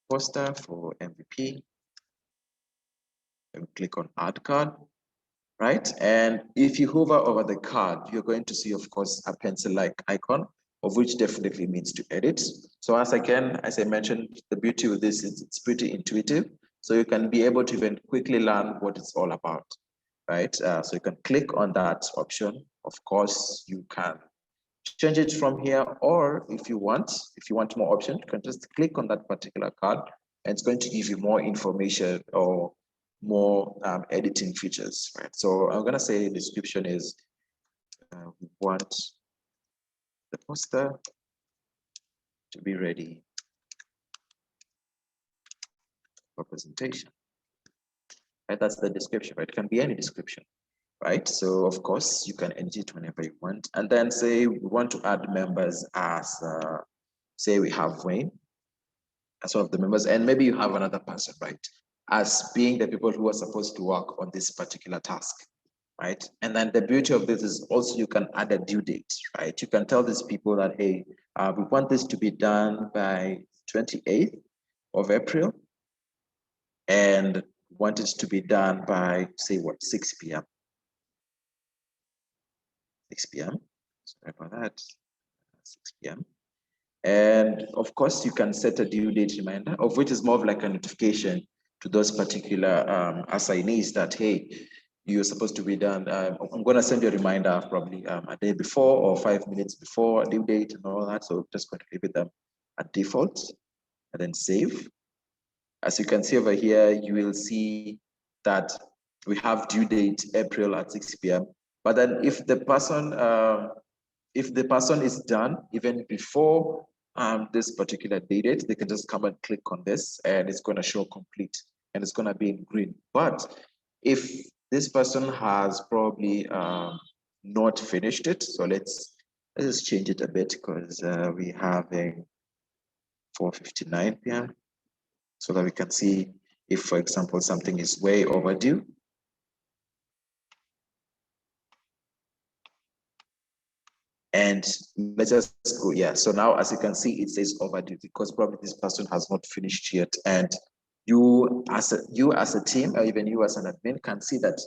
poster for MVP. And click on add card, right? And if you hover over the card, you're going to see, of course, a pencil-like icon, of which definitely means to edit. So as I mentioned, the beauty with this is it's pretty intuitive. So you can be able to even quickly learn what it's all about, right? So you can click on that option. Of course, you can change it from here, or if you want more options, you can just click on that particular card and it's going to give you more information or more editing features, right? So I'm going to say the description is we want the poster to be ready for presentation, right? That's the description, right? It can be any description, right? So of course you can edit it whenever you want, and then say we want to add members as say we have Wayne as one of the members, and maybe you have another person, right, as being the people who are supposed to work on this particular task, right? And then the beauty of this is also you can add a due date, right? You can tell these people that, hey, we want this to be done by 28th of April, and want it to be done by, say, what, 6 p.m. 6 p.m. Sorry about that. 6 p.m. And of course, you can set a due date reminder, of which is more of like a notification to those particular assignees that, hey, you're supposed to be done. I'm going to send you a reminder probably a day before or 5 minutes before due date and all that. So just going to leave it them at default and then save. As you can see over here, you will see that we have due date April at 6 p.m. But then if the person is done even before this particular date, they can just come and click on this and it's going to show complete and it's going to be in green. But if this person has probably not finished it, so let's just change it a bit because we have a 4:59 p.m. so that we can see if, for example, something is way overdue. And let's just go, yeah. So now, as you can see, it says overdue because probably this person has not finished yet. And you as a team, or even you as an admin, can see that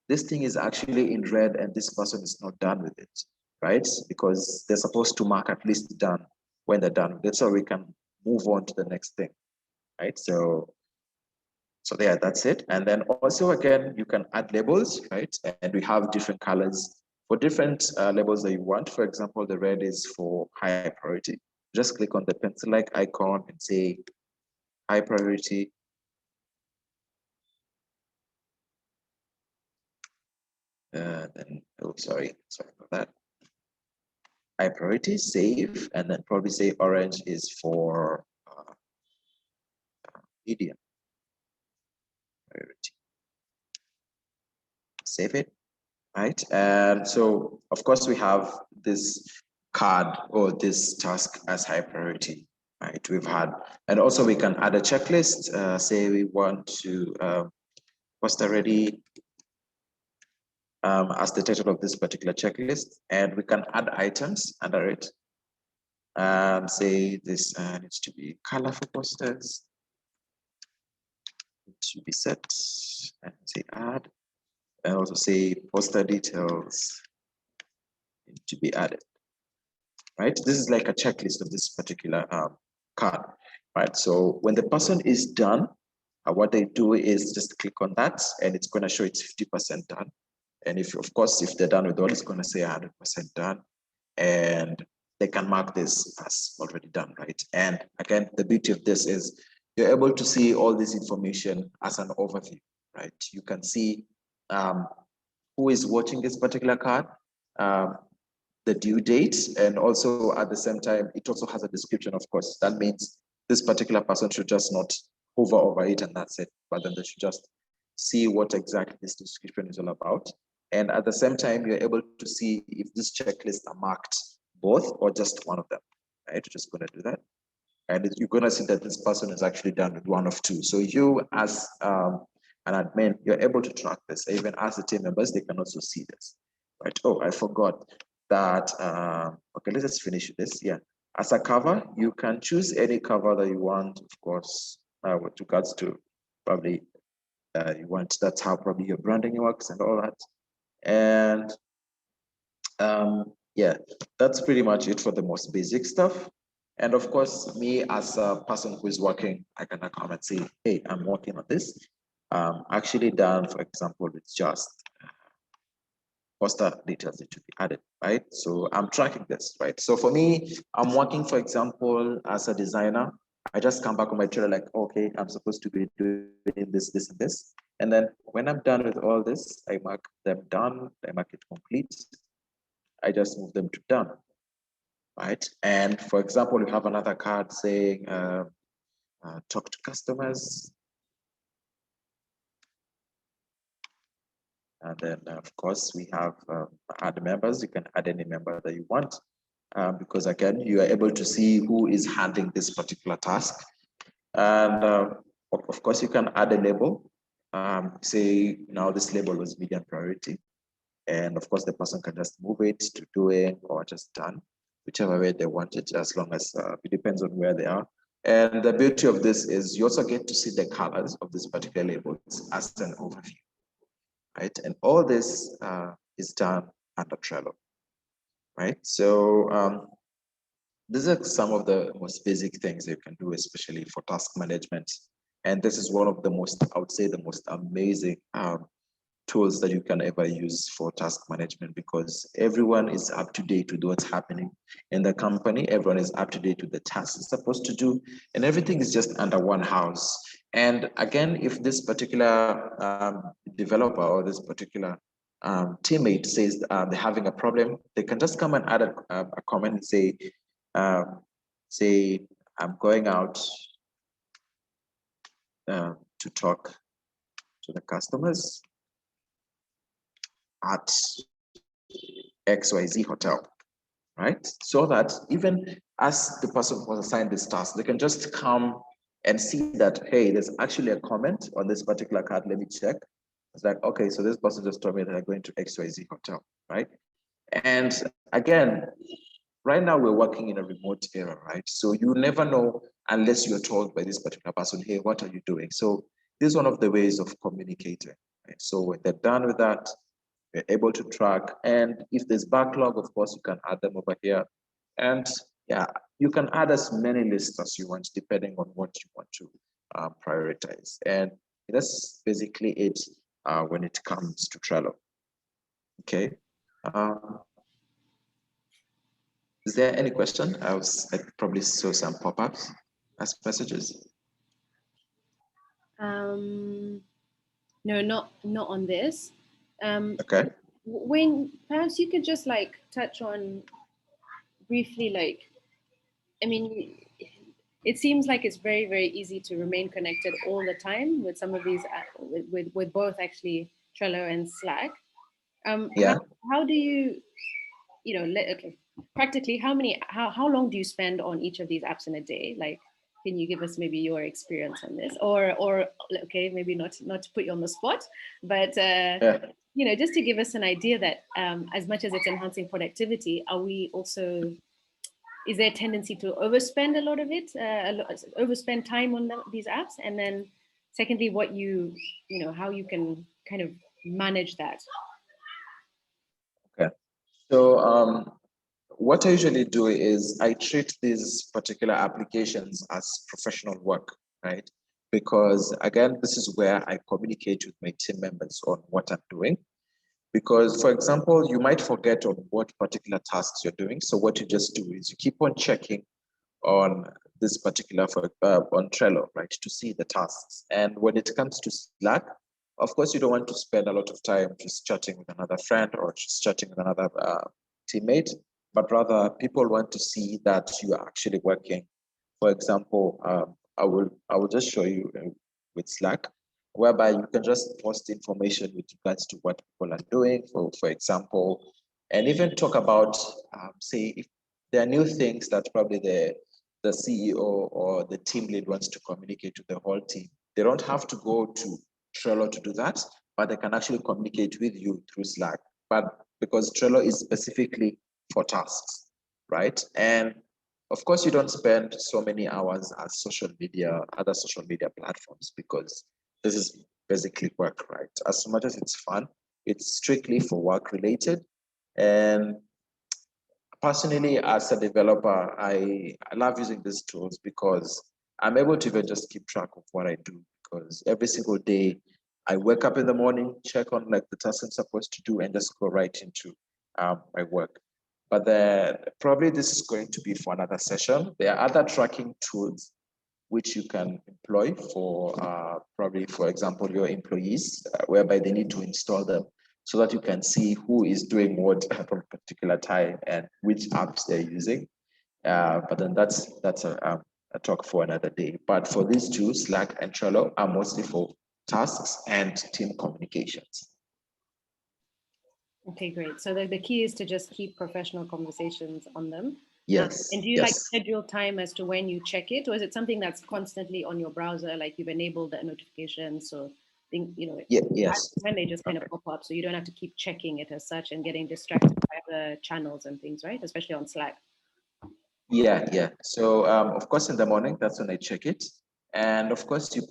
this thing is actually in red and this person is not done with it, right? Because they're supposed to mark at least done when they're done with it, so we can move on to the next thing, right? So yeah, that's it. And then also, again, you can add labels, right? And we have different colors for different labels that you want. For example, the red is for high priority. Just click on the pencil-like icon and say high priority. Then, oh, sorry about that. High priority, save, and then probably say orange is for medium priority. Save it, right? And so, of course, we have this card or this task as high priority, right? We've had, and also we can add a checklist. Say we want to poster ready as the title of this particular checklist, and we can add items under it. Say this needs to be colorful posters. It should be set and say add, and also say poster details to be added. Right? This is like a checklist of this particular card, right? So when the person is done, what they do is just click on that and it's going to show it's 50% done. And if, of course, if they're done with all, it's going to say 100% done. And they can mark this as already done, right? And again, the beauty of this is you're able to see all this information as an overview, right? You can see who is watching this particular card, the due date, and also at the same time, it also has a description, of course. That means this particular person should just not hover over it and that's it, but then they should just see what exactly this description is all about. And at the same time, you're able to see if this checklist are marked both or just one of them, right? You're just going to do that. And you're going to see that this person is actually done with one of two. So you as an admin, you're able to track this. Even as the team members, they can also see this, right? Oh, I forgot that. Okay, let's just finish this. Yeah. As a cover, you can choose any cover that you want, of course, with regards to probably you want, that's how probably your branding works and all that. And yeah, that's pretty much it for the most basic stuff. And of course, me as a person who is working, I can come and say, hey, I'm working on this. Actually done, for example, it's just poster details that should be added, right? So I'm tracking this, right? So for me, I'm working, for example, as a designer. I just come back on my Trello like, okay, I'm supposed to be doing this, this, and this. And then when I'm done with all this, I mark them done, I mark it complete. I just move them to done, right? And for example, you have another card saying, talk to customers. And then, of course, we have add members. You can add any member that you want, because again, you are able to see who is handling this particular task. And of course, you can add a label. Say now this label was medium priority. And of course, the person can just move it to doing or just done, whichever way they want it, as long as it depends on where they are. And the beauty of this is you also get to see the colors of this particular labels as an overview, right? And all this is done under Trello, right? So these are some of the most basic things you can do, especially for task management. And this is one of the most, I would say, the most amazing tools that you can ever use for task management, because everyone is up to date with what's happening in the company. Everyone is up to date with the tasks it's supposed to do, and everything is just under one house. And again, if this particular developer or this particular teammate says they're having a problem, they can just come and add a comment and say, I'm going out to talk to the customers at XYZ hotel, right? So that even as the person who was assigned this task, they can just come and see that, hey, there's actually a comment on this particular card. Let me check. It's like, okay, so this person just told me that they're going to XYZ hotel, right? And again, right now we're working in a remote era, right? So you never know unless you're told by this particular person, hey, what are you doing? So this is one of the ways of communicating, right? So when they're done with that, you're able to track. And if there's backlog, of course, you can add them over here. And yeah, you can add as many lists as you want, depending on what you want to prioritize. And that's basically it when it comes to Trello. Okay. Is there any question? I probably saw some pop-ups as messages. No, not on this. Okay. When perhaps you could just like touch on briefly, like, I mean, it seems like it's very, very easy to remain connected all the time with some of these, with both actually Trello and Slack. Yeah. How do you, okay, practically how long do you spend on each of these apps in a day? Like, can you give us maybe your experience on this, or okay, maybe not to put you on the spot, but Yeah. just to give us an idea that as much as it's enhancing productivity, are we also, is there a tendency to overspend a lot of it, overspend time on these apps? And then secondly, what how you can kind of manage that. Okay. So what I usually do is I treat these particular applications as professional work, right? Because again, this is where I communicate with my team members on what I'm doing. Because, for example, you might forget on what particular tasks you're doing. So what you just do is you keep on checking on this particular on Trello, right, to see the tasks. And when it comes to Slack, of course, you don't want to spend a lot of time just chatting with another friend or just chatting with another teammate, but rather people want to see that you are actually working. For example, I will just show you with Slack, whereby you can just post information with regards to what people are doing, for example, and even talk about, say, if there are new things that probably the CEO or the team lead wants to communicate to the whole team. They don't have to go to Trello to do that, but they can actually communicate with you through Slack. But because Trello is specifically for tasks, right? And of course, you don't spend so many hours as other social media platforms, because this is basically work, right? As much as it's fun, it's strictly for work related. And personally, as a developer, I love using these tools because I'm able to even just keep track of what I do, because every single day I wake up in the morning, check on like the tasks I'm supposed to do, and just go right into my work. But then probably this is going to be for another session. There are other tracking tools which you can employ for probably, for example, your employees, whereby they need to install them so that you can see who is doing what at a particular time and which apps they're using. But then that's a talk for another day. But for these two, Slack and Trello are mostly for tasks and team communications. Okay, great. So the key is to just keep professional conversations on them. Yes. And do you like Yes. schedule time as to when you check it, or is it something that's constantly on your browser, like you've enabled the notifications, so Yeah. Yes. when they just kind of pop up, so you don't have to keep checking it as such and getting distracted by the channels and things, right? Especially on Slack. Yeah. So of course, in the morning, that's when I check it. And of course, you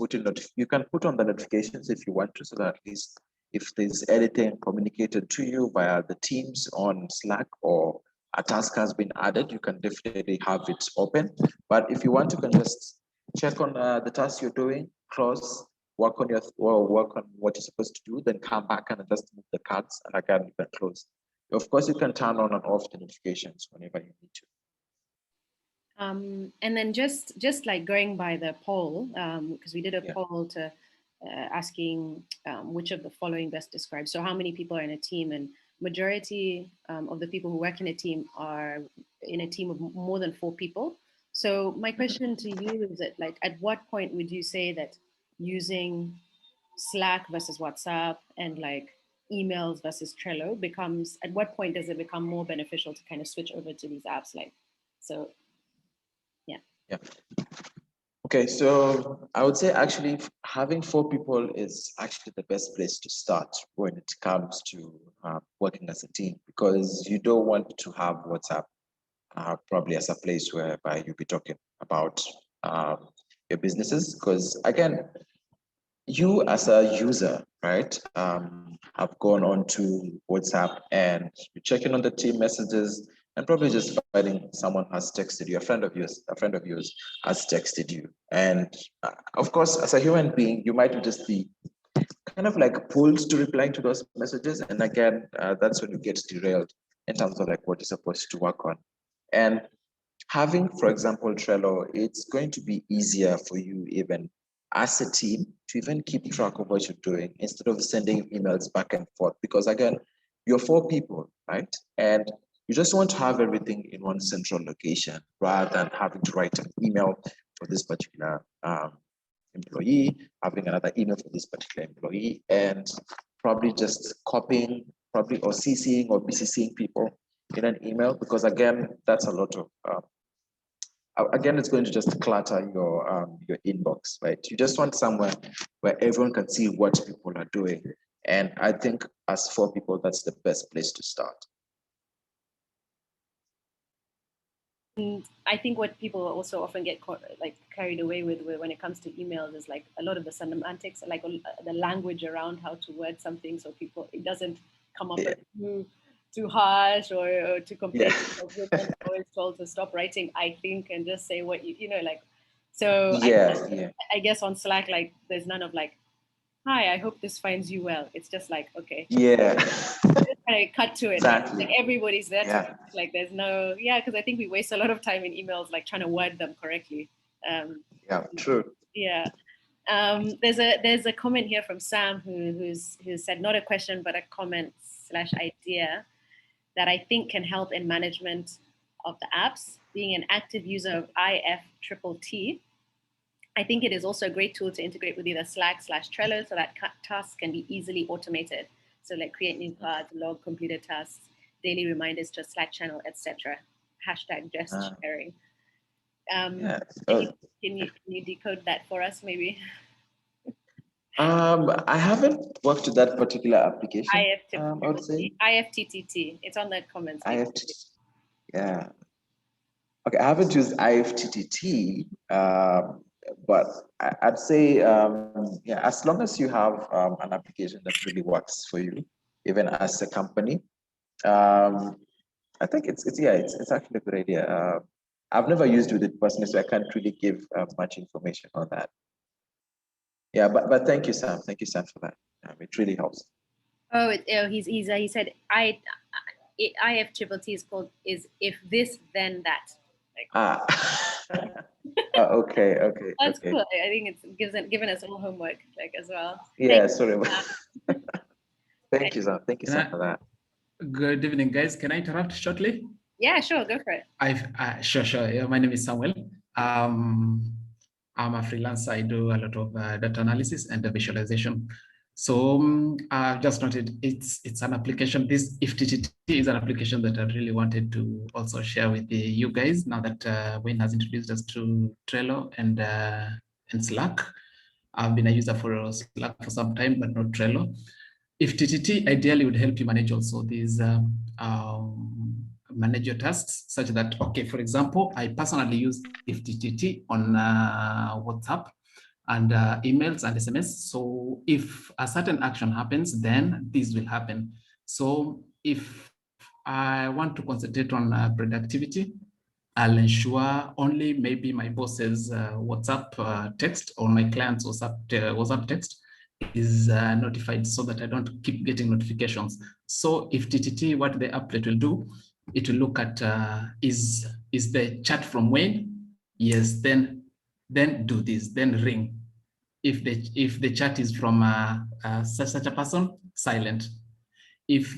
can put on the notifications if you want to, so that at least if there's anything communicated to you via the Teams on Slack or a task has been added, you can definitely have it open. But if you want, you can just check on the task you're doing, close, work on work on what you're supposed to do, then come back and just move the cards, and again you can close. Of course, you can turn on and off the notifications whenever you need to. And then just like going by the poll, because we did a Yeah. poll to asking which of the following best describes. So how many people are in a team, and majority of the people who work in a team are in a team of more than 4 people. So my question to you is that, like, at what point would you say that using Slack versus WhatsApp and like emails versus Trello becomes, at what point does it become more beneficial to kind of switch over to these apps? Like, so yeah. Yeah. Okay, so I would say actually having 4 people is actually the best place to start when it comes to working as a team, because you don't want to have WhatsApp probably as a place whereby you'll be talking about your businesses. Because again, you as a user, right, have gone on to WhatsApp and you're checking on the team messages and probably just finding someone has texted you, a friend of yours has texted you. And of course, as a human being, you might just be kind of like pulled to replying to those messages. And again, that's when you get derailed in terms of like what you're supposed to work on. And having, for example, Trello, it's going to be easier for you even as a team to even keep track of what you're doing instead of sending emails back and forth. Because again, you're 4 people, right? And you just want to have everything in one central location rather than having to write an email for this particular employee, having another email for this particular employee, and probably just copying, probably or CCing or BCCing people in an email, because again, that's a lot of again, it's going to just clutter your inbox, right? You just want somewhere where everyone can see what people are doing. And I think as 4 people, that's the best place to start. And I think what people also often get like carried away with when it comes to emails is like a lot of the semantics, like the language around how to word something, so people, it doesn't come up as too harsh or too complicated. Yeah. Like we're then always told to stop writing "I think" and just say what you know, like. So Yeah. I guess on Slack, like there's none of like hi, I hope this finds you well. It's just like, okay. Yeah. Kind of cut to it. Exactly. Like everybody's there. Yeah. Like there's no, yeah, because I think we waste a lot of time in emails, like trying to word them correctly. Yeah, true. Yeah. There's a comment here from Sam who said not a question but a comment / idea that I think can help in management of the apps. Being an active user of IFTTT, I think it is also a great tool to integrate with either Slack / Trello so that tasks can be easily automated. So like create new cards, log completed tasks, daily reminders to a Slack channel, etc. Hashtag just sharing. Yeah. Can you decode that for us, maybe? I haven't worked with that particular application. I would say IFTTT. It's on the comments. Yeah. Okay, I haven't used IFTTT, but I'd say, yeah, as long as you have an application that really works for you, even as a company, I think it's actually a good idea. I've never used it personally, so I can't really give much information on that. Yeah, but thank you, Sam. Thank you, Sam, for that. It really helps. Oh, he said IFTTT is if this then that. Okay. That's cool. I think it's given us all homework like as well. Yeah, sorry. Thank you, Sam. Thank you, Sam, for that. Good evening, guys. Can I interrupt shortly? Yeah, sure. Go for it. Sure. Yeah, my name is Samuel. I'm a freelancer. I do a lot of data analysis and visualization. So I've just noted it's an application. This IFTTT is an application that I really wanted to also share with you guys now that Wayne has introduced us to Trello and Slack. I've been a user for Slack for some time, but not Trello. IFTTT ideally would help you manage also these manage your tasks such that, okay, for example, I personally use IFTTT on WhatsApp and emails and SMS. So if a certain action happens, then this will happen. So if I want to concentrate on productivity, I'll ensure only maybe my boss's WhatsApp text or my client's WhatsApp text is notified so that I don't keep getting notifications. So IFTTT, what the applet will do, it will look at is the chat from Wayne? Yes, then do this, then ring. If the chat is from such a person, silent. If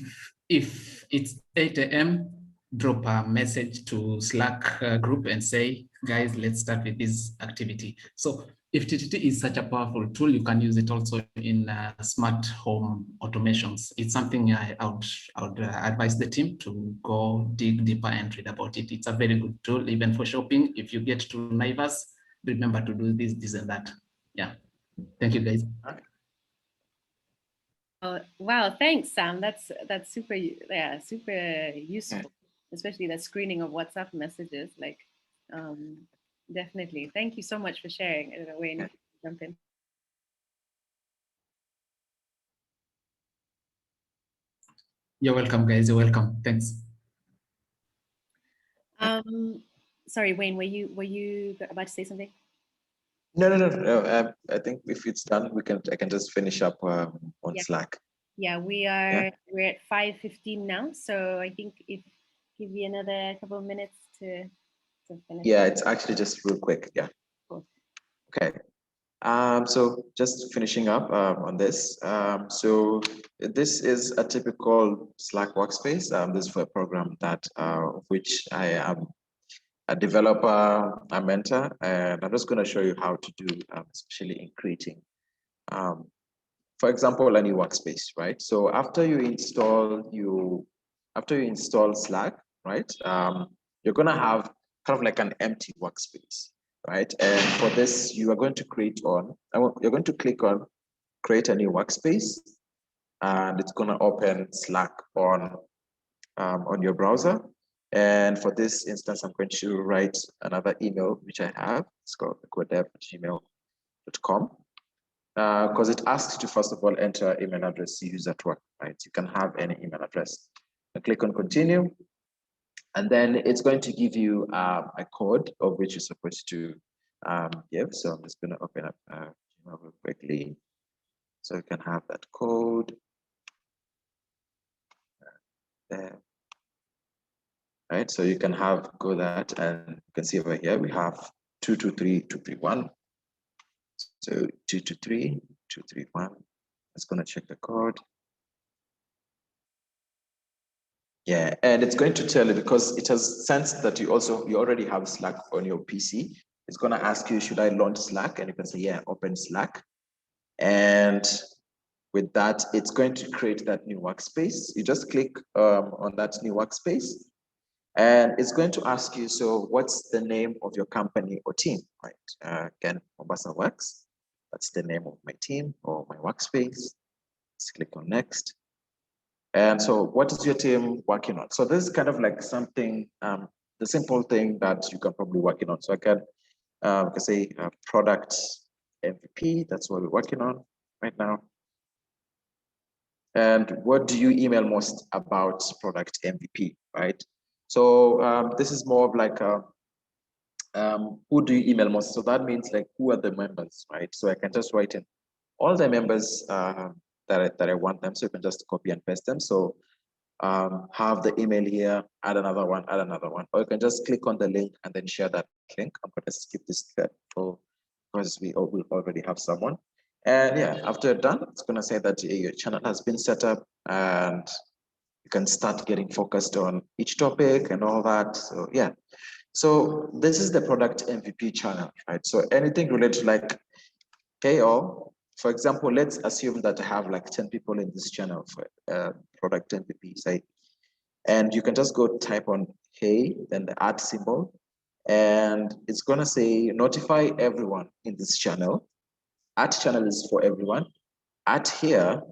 it's 8 a.m., drop a message to Slack group and say, guys, let's start with this activity. So IFTTT is such a powerful tool. You can use it also in smart home automations. It's something I would advise the team to go dig deeper and read about it. It's a very good tool, even for shopping. If you get too nervous, remember to do this and that. Yeah. Thank you, guys. Wow, thanks, Sam. That's super useful, especially the screening of WhatsApp messages. Like, definitely. Thank you so much for sharing. I don't know, Wayne, jump in. You're welcome, guys. You're welcome. Thanks. Sorry, Wayne, were you about to say something? No. I think if it's done, I can just finish up on Slack. Yeah, we're at 5:15 now, so I think give you another couple of minutes to finish. Yeah, it's actually just real quick. Yeah. Cool. Okay. So just finishing up on this. So this is a typical Slack workspace. This is for a program that which I am a developer, a mentor, and I'm just going to show you how to do, especially in creating, for example, a new workspace, right? So after you install Slack, right, you're going to have kind of like an empty workspace, right? And for this, you're going to click on create a new workspace, and it's going to open Slack on your browser. And for this instance, I'm going to write another email, which I have. It's called codev@gmail.com. Because it asks you to, first of all, enter email address you use at work, right? You can have any email address. I click on continue, and then it's going to give you a code of which you're supposed to give. So I'm just going to open up Gmail real quickly. So you can have that code there. Right, so you can go that, and you can see over here we have 223, 231. So 223, 231. It's going to check the code. Yeah, and it's going to tell you, because it has sensed that you already have Slack on your PC. It's going to ask you, should I launch Slack? And you can say, yeah, open Slack. And with that, it's going to create that new workspace. You just click on that new workspace, and it's going to ask you, so what's the name of your company or team, right? Again, Mombasa Works. That's the name of my team or my workspace. Let's click on next. And so what is your team working on? So this is kind of like something, the simple thing that you can probably working on. So I can say product MVP, that's what we're working on right now. And what do you email most about product MVP, right? So this is more of like who do you email most? So that means like, who are the members, right? So I can just write in all the members that I want them. So you can just copy and paste them. So have the email here, add another one, or you can just click on the link and then share that link. I'm going to skip this step because we will already have someone. And yeah, after you're done, it's going to say that your channel has been set up, and you can start getting focused on each topic and all that. So yeah, so this is the product MVP channel, right? So anything related to like KO, for example, let's assume that I have like 10 people in this channel for product MVP, say, and you can just go type on hey, then the @ symbol, and it's gonna say notify everyone in this channel. @ channel is for everyone. Here,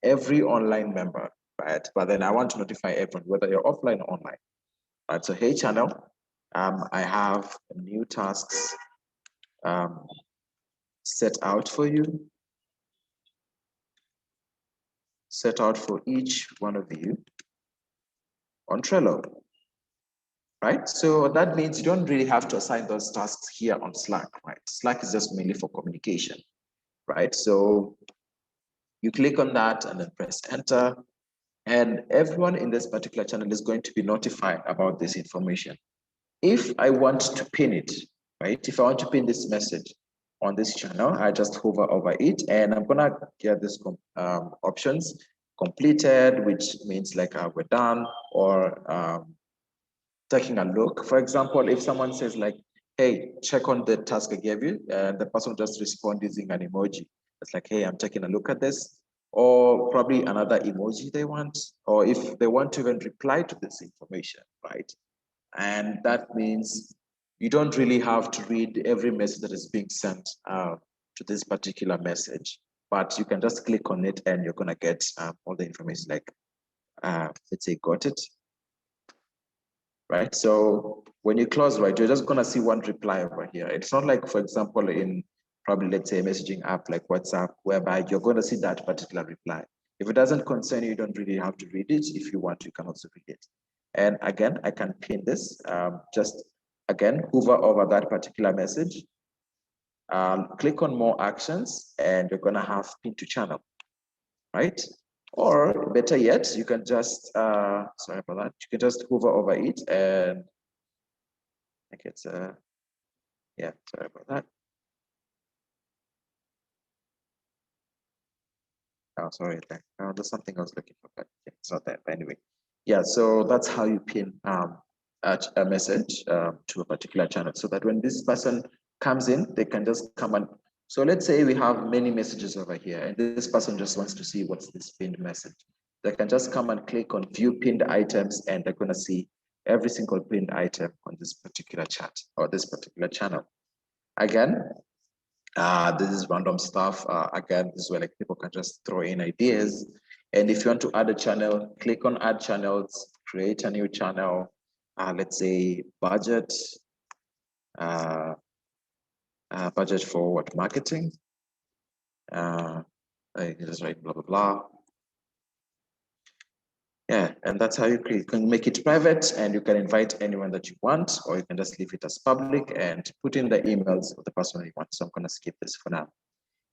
every online member, right? But then I want to notify everyone, whether you're offline or online. Right, so hey channel, I have new tasks set out for you. Set out for each one of you on Trello, right? So that means you don't really have to assign those tasks here on Slack, right? Slack is just mainly for communication, right? So you click on that and then press enter, and everyone in this particular channel is going to be notified about this information. If I want to pin it, right? If I want to pin this message on this channel, I just hover over it, and I'm gonna get this options completed, which means like we're done, or taking a look. For example, if someone says like, hey, check on the task I gave you, and the person just responds using an emoji. It's like, hey, I'm taking a look at this, or probably another emoji they want, or if they want to even reply to this information, right? And that means you don't really have to read every message that is being sent to this particular message, but you can just click on it and you're gonna get all the information, like, let's say, got it, right? So when you close, right, you're just gonna see one reply over here. It's not like, for example, in probably, let's say, a messaging app like WhatsApp, whereby you're gonna see that particular reply. If it doesn't concern you, you don't really have to read it. If you want, you can also read it. And again, I can pin this, just again, hover over that particular message, click on more actions, and you're gonna have pin to channel, right? Or better yet, you can just, sorry about that, you can just hover over it and I think it's, yeah, sorry about that. Oh, sorry, there's something I was looking for, but it's not that. But anyway, yeah, so that's how you pin a message to a particular channel, so that when this person comes in, they can just come and, so let's say we have many messages over here, and this person just wants to see what's this pinned message. They can just come and click on view pinned items, and they're gonna see every single pinned item on this particular chat or this particular channel. Again, this is random stuff. Again, this is where like people can just throw in ideas. And if you want to add a channel, click on add channels, create a new channel. Let's say budget, budget for what, marketing. I just write blah, blah, blah. Yeah, and that's how you create. You can make it private and you can invite anyone that you want, or you can just leave it as public and put in the emails of the person you want. So I'm gonna skip this for now.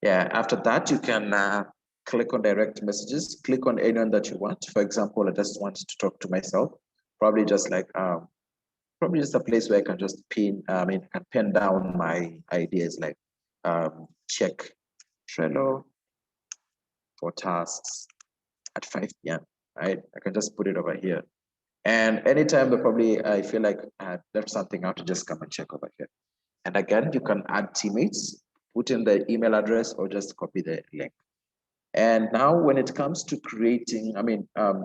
Yeah, after that, you can click on direct messages, click on anyone that you want. For example, I just want to talk to myself, probably just like, probably just a place where I can just pin, I can pen down my ideas like check Trello for tasks at 5 p.m., right? I can just put it over here. And anytime that probably I feel like I left something out, to just come and check over here. And again, you can add teammates, put in the email address, or just copy the link. And now when it comes to creating,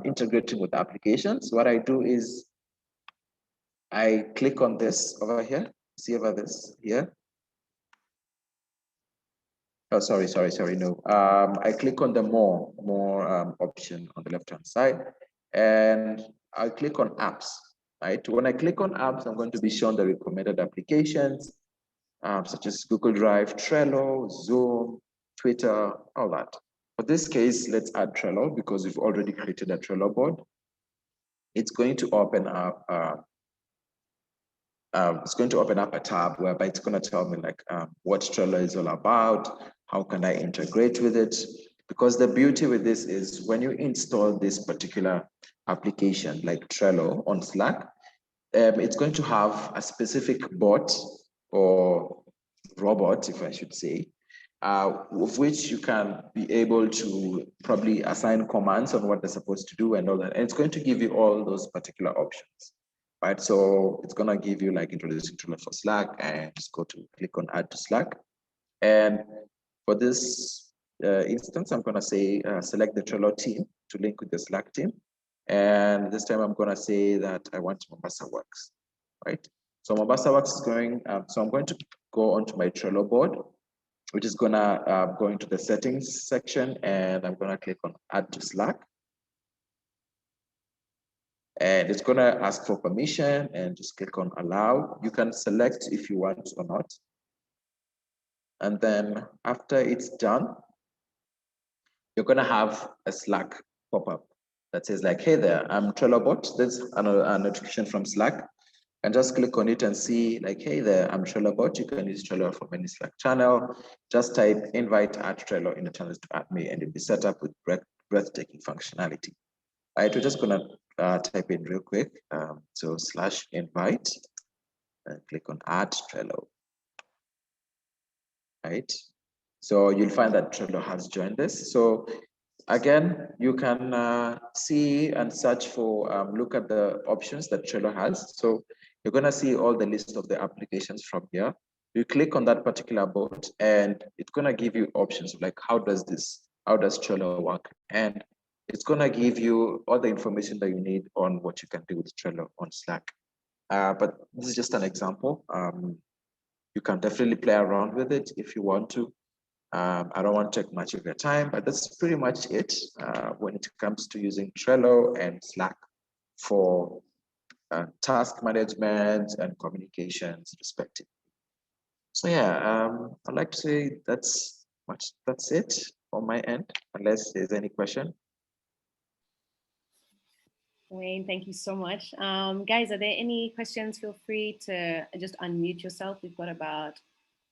integrating with applications, what I do is I click on this over here, see over this here. Oh, sorry, no. I click on the more option on the left-hand side, and I click on apps, right? When I click on apps, I'm going to be shown the recommended applications, such as Google Drive, Trello, Zoom, Twitter, all that. For this case, let's add Trello because we've already created a Trello board. It's going to open up. It's going to open up a tab whereby it's going to tell me like what Trello is all about, how can I integrate with it? Because the beauty with this is when you install this particular application like Trello on Slack, it's going to have a specific bot or robot, if I should say, of which you can be able to probably assign commands on what they're supposed to do and all that. And it's going to give you all those particular options, right? So it's going to give you like introducing Trello for Slack, and just go to click on add to Slack. And for this instance, I'm going to say select the Trello team to link with the Slack team. And this time I'm going to say that I want Mombasa Works, right? So Mombasa Works is going, so I'm going to go onto my Trello board, which is gonna go into the settings section, and I'm gonna click on add to Slack. And it's gonna ask for permission, and just click on allow. You can select if you want or not. And then after it's done, you're gonna have a Slack pop-up that says like, hey there, I'm Trello bot. There's a notification from Slack. And just click on it and see like, hey there, I'm Trello bot. You can use Trello from any Slack channel. Just type invite at Trello in the channels to add me, and it'll be set up with breathtaking functionality. All right, we're just gonna type in real quick. So /invite, and click on add Trello. Right. So you'll find that Trello has joined this. So again, you can see and search for, look at the options that Trello has. So you're gonna see all the list of the applications from here. You click on that particular board, and it's gonna give you options like how does Trello work? And it's gonna give you all the information that you need on what you can do with Trello on Slack. But this is just an example. You can definitely play around with it if you want to. I don't want to take much of your time, but that's pretty much it when it comes to using Trello and Slack for task management and communications respectively. So yeah, I'd like to say that's it on my end, unless there's any question. Wayne, thank you so much. Guys, are there any questions? Feel free to just unmute yourself. We've got about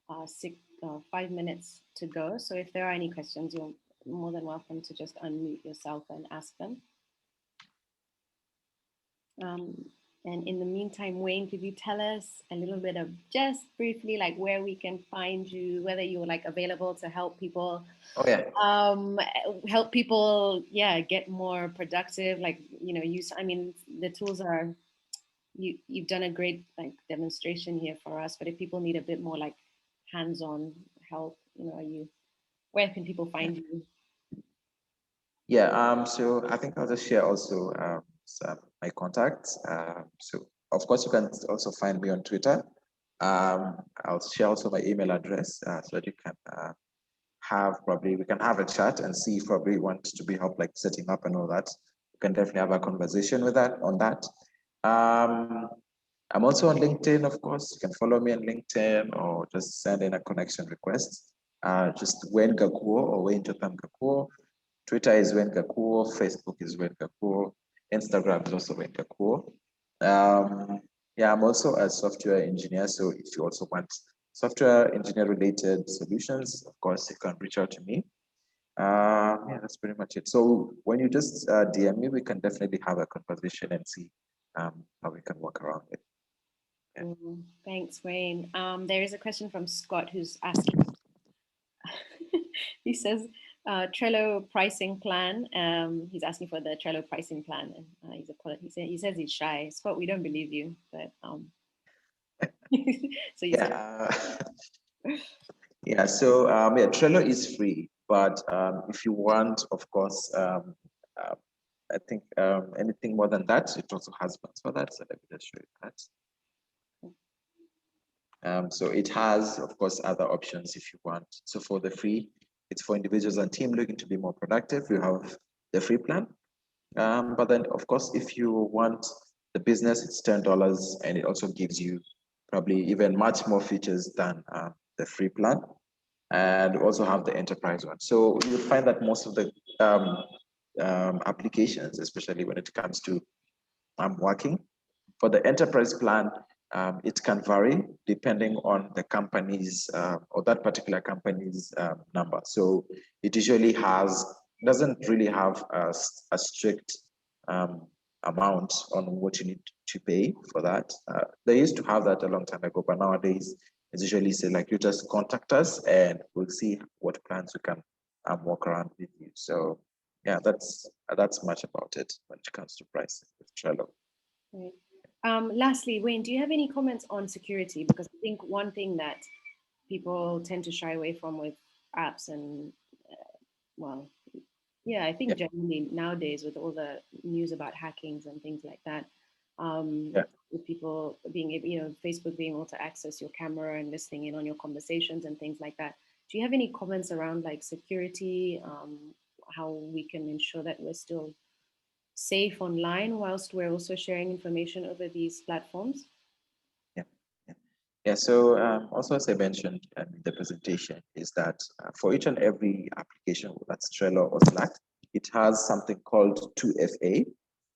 5 minutes to go. So if there are any questions, you're more than welcome to just unmute yourself and ask them. And in the meantime, Wayne, could you tell us a little bit of just briefly like where we can find you, whether you're like available to help people? Oh yeah. Help people, yeah, get more productive. Like, you know, the tools are, you've done a great like demonstration here for us, but if people need a bit more like hands-on help, you know, where can people find you? Yeah, so I think I'll just share also my contacts. So of course you can also find me on Twitter. I'll share also my email address so that you can we can have a chat and see if probably you want to be helped like setting up and all that. You can definitely have a conversation with on that. I'm also on LinkedIn, of course. You can follow me on LinkedIn or just send in a connection request. Just Wayne Gakuo or Wayne Jotham Gakuo. Twitter is Wayne Gakuo, Facebook is Wayne Gakuo, Instagram is also Wayne Gakuo. Yeah, I'm also a software engineer, so if you also want software engineer related solutions, of course, you can reach out to me. Yeah, that's pretty much it. So when you just DM me, we can definitely have a conversation and see how we can work around it. Yeah. Thanks, Wayne. There is a question from Scott who's asking. He says, Trello pricing plan. He's asking for the Trello pricing plan, and he says he's shy. Scott, we don't believe you, but so yeah. Yeah, so yeah, Trello is free, but if you want, of course, I think anything more than that, it also has plans for that. So let me just show you that. So it has, of course, other options if you want. So for the free, it's for individuals and team looking to be more productive. You have the free plan. But then, of course, if you want the business, it's $10, and it also gives you probably even much more features than the free plan. And also have the enterprise one. So you'll find that most of the applications, especially when it comes to working, for the enterprise plan, it can vary depending on the company's or that particular company's number. So it usually doesn't really have a strict amount on what you need to pay for that. They used to have that a long time ago, but nowadays it's usually say like you just contact us and we'll see what plans we can work around with you. So yeah, that's much about it when it comes to pricing with Trello. Right. Lastly, Wayne, do you have any comments on security? Because I think one thing that people tend to shy away from with apps and well, yeah, I think generally nowadays with all the news about hackings and things like that, with people being able, Facebook being able to access your camera and listening in on your conversations and things like that. Do you have any comments around like security, how we can ensure that we're still safe online whilst we're also sharing information over these platforms? Yeah, so also as I mentioned in the presentation is that for each and every application, that's Trello or Slack, it has something called 2FA,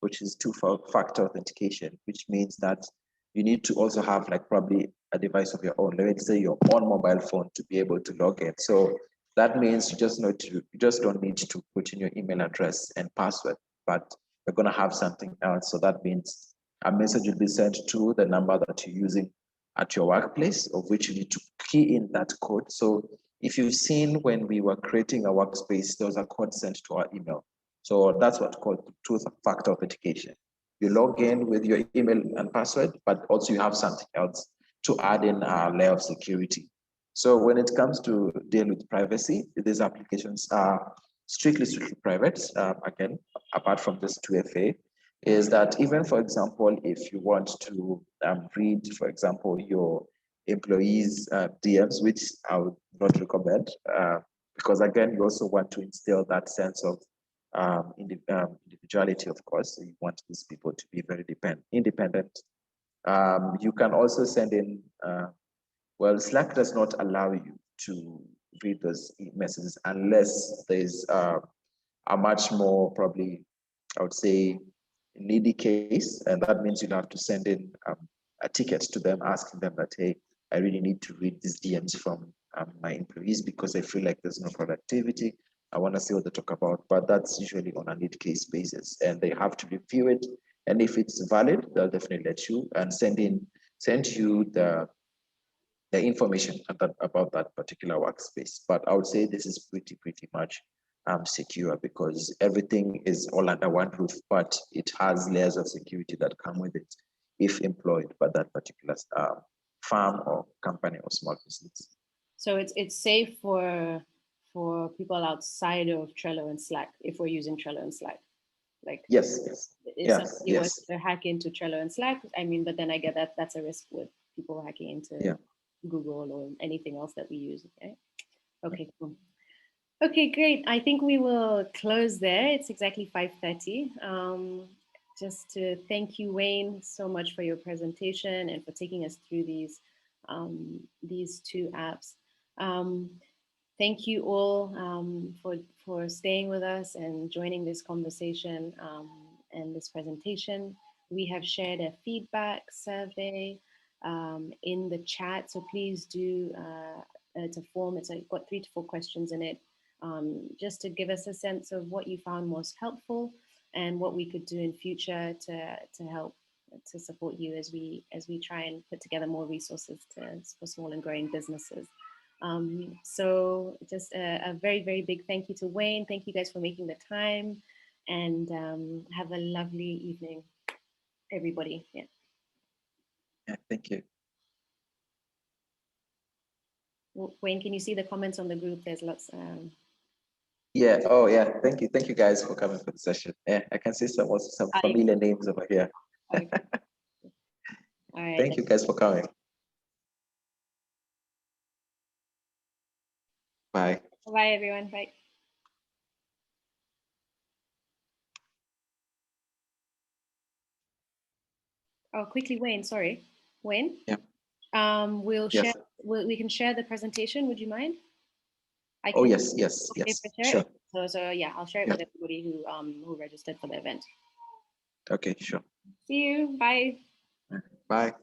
which is two-factor authentication, which means that you need to also have like probably a device of your own, let's say your own mobile phone to be able to log in. So that means you just don't need to put in your email address and password, but you're going to have something else. So that means a message will be sent to the number that you're using at your workplace, of which you need to key in that code. So if you've seen when we were creating a workspace, there was a code sent to our email. So that's what's called two-factor authentication. You log in with your email and password, but also you have something else to add in a layer of security. So when it comes to deal with privacy, these applications are strictly private. Again, apart from this 2FA, is that even, for example, if you want to read, for example, your employees' DMs, which I would not recommend, because again, you also want to instill that sense of individuality, of course. So you want these people to be very independent. You can also send in, well, Slack does not allow you to read those messages unless there's a much more probably, I would say, needy case, and that means you'll have to send in a ticket to them asking them that, hey, I really need to read these DMs from my employees because I feel like there's no productivity. I want to see what they talk about, but that's usually on a need case basis, and they have to review it. And if it's valid, they'll definitely let you and send you the information about that particular workspace. But I would say this is pretty much secure because everything is all under one roof, but it has layers of security that come with it if employed by that particular farm or company or small business. So it's safe for people outside of Trello and Slack if we're using Trello and Slack. Like yes, if somebody wants to hack into Trello and Slack, I mean, but then I get that that's a risk with people hacking into Google or anything else that we use. Okay, cool. Okay, great. I think we will close there. It's exactly 5:30. Just to thank you, Wayne, so much for your presentation and for taking us through these two apps. Thank you all for staying with us and joining this conversation and this presentation. We have shared a feedback survey in the chat. So please do, it's a form, it's got 3 to 4 questions in it, just to give us a sense of what you found most helpful and what we could do in future to help to support you as we try and put together more resources for small and growing businesses. So just a very, very big thank you to Wayne. Thank you guys for making the time, and have a lovely evening, everybody. Yeah. Yeah, thank you. Wayne, can you see the comments on the group? There's lots. Yeah. Oh, yeah. Thank you. Thank you guys for coming for the session. Yeah, I can see some familiar names over here. Okay. All right. Thank you guys for coming. Bye. Bye, everyone. Bye. Oh, quickly, Wayne. Sorry, Wayne. Yeah. We'll Yes. share. We can share the presentation. Would you mind? Oh, yes. Yes. Okay, Yes. share Sure. it? So yeah, I'll share it with everybody who registered for the event. Okay. Sure. See you. Bye. Bye.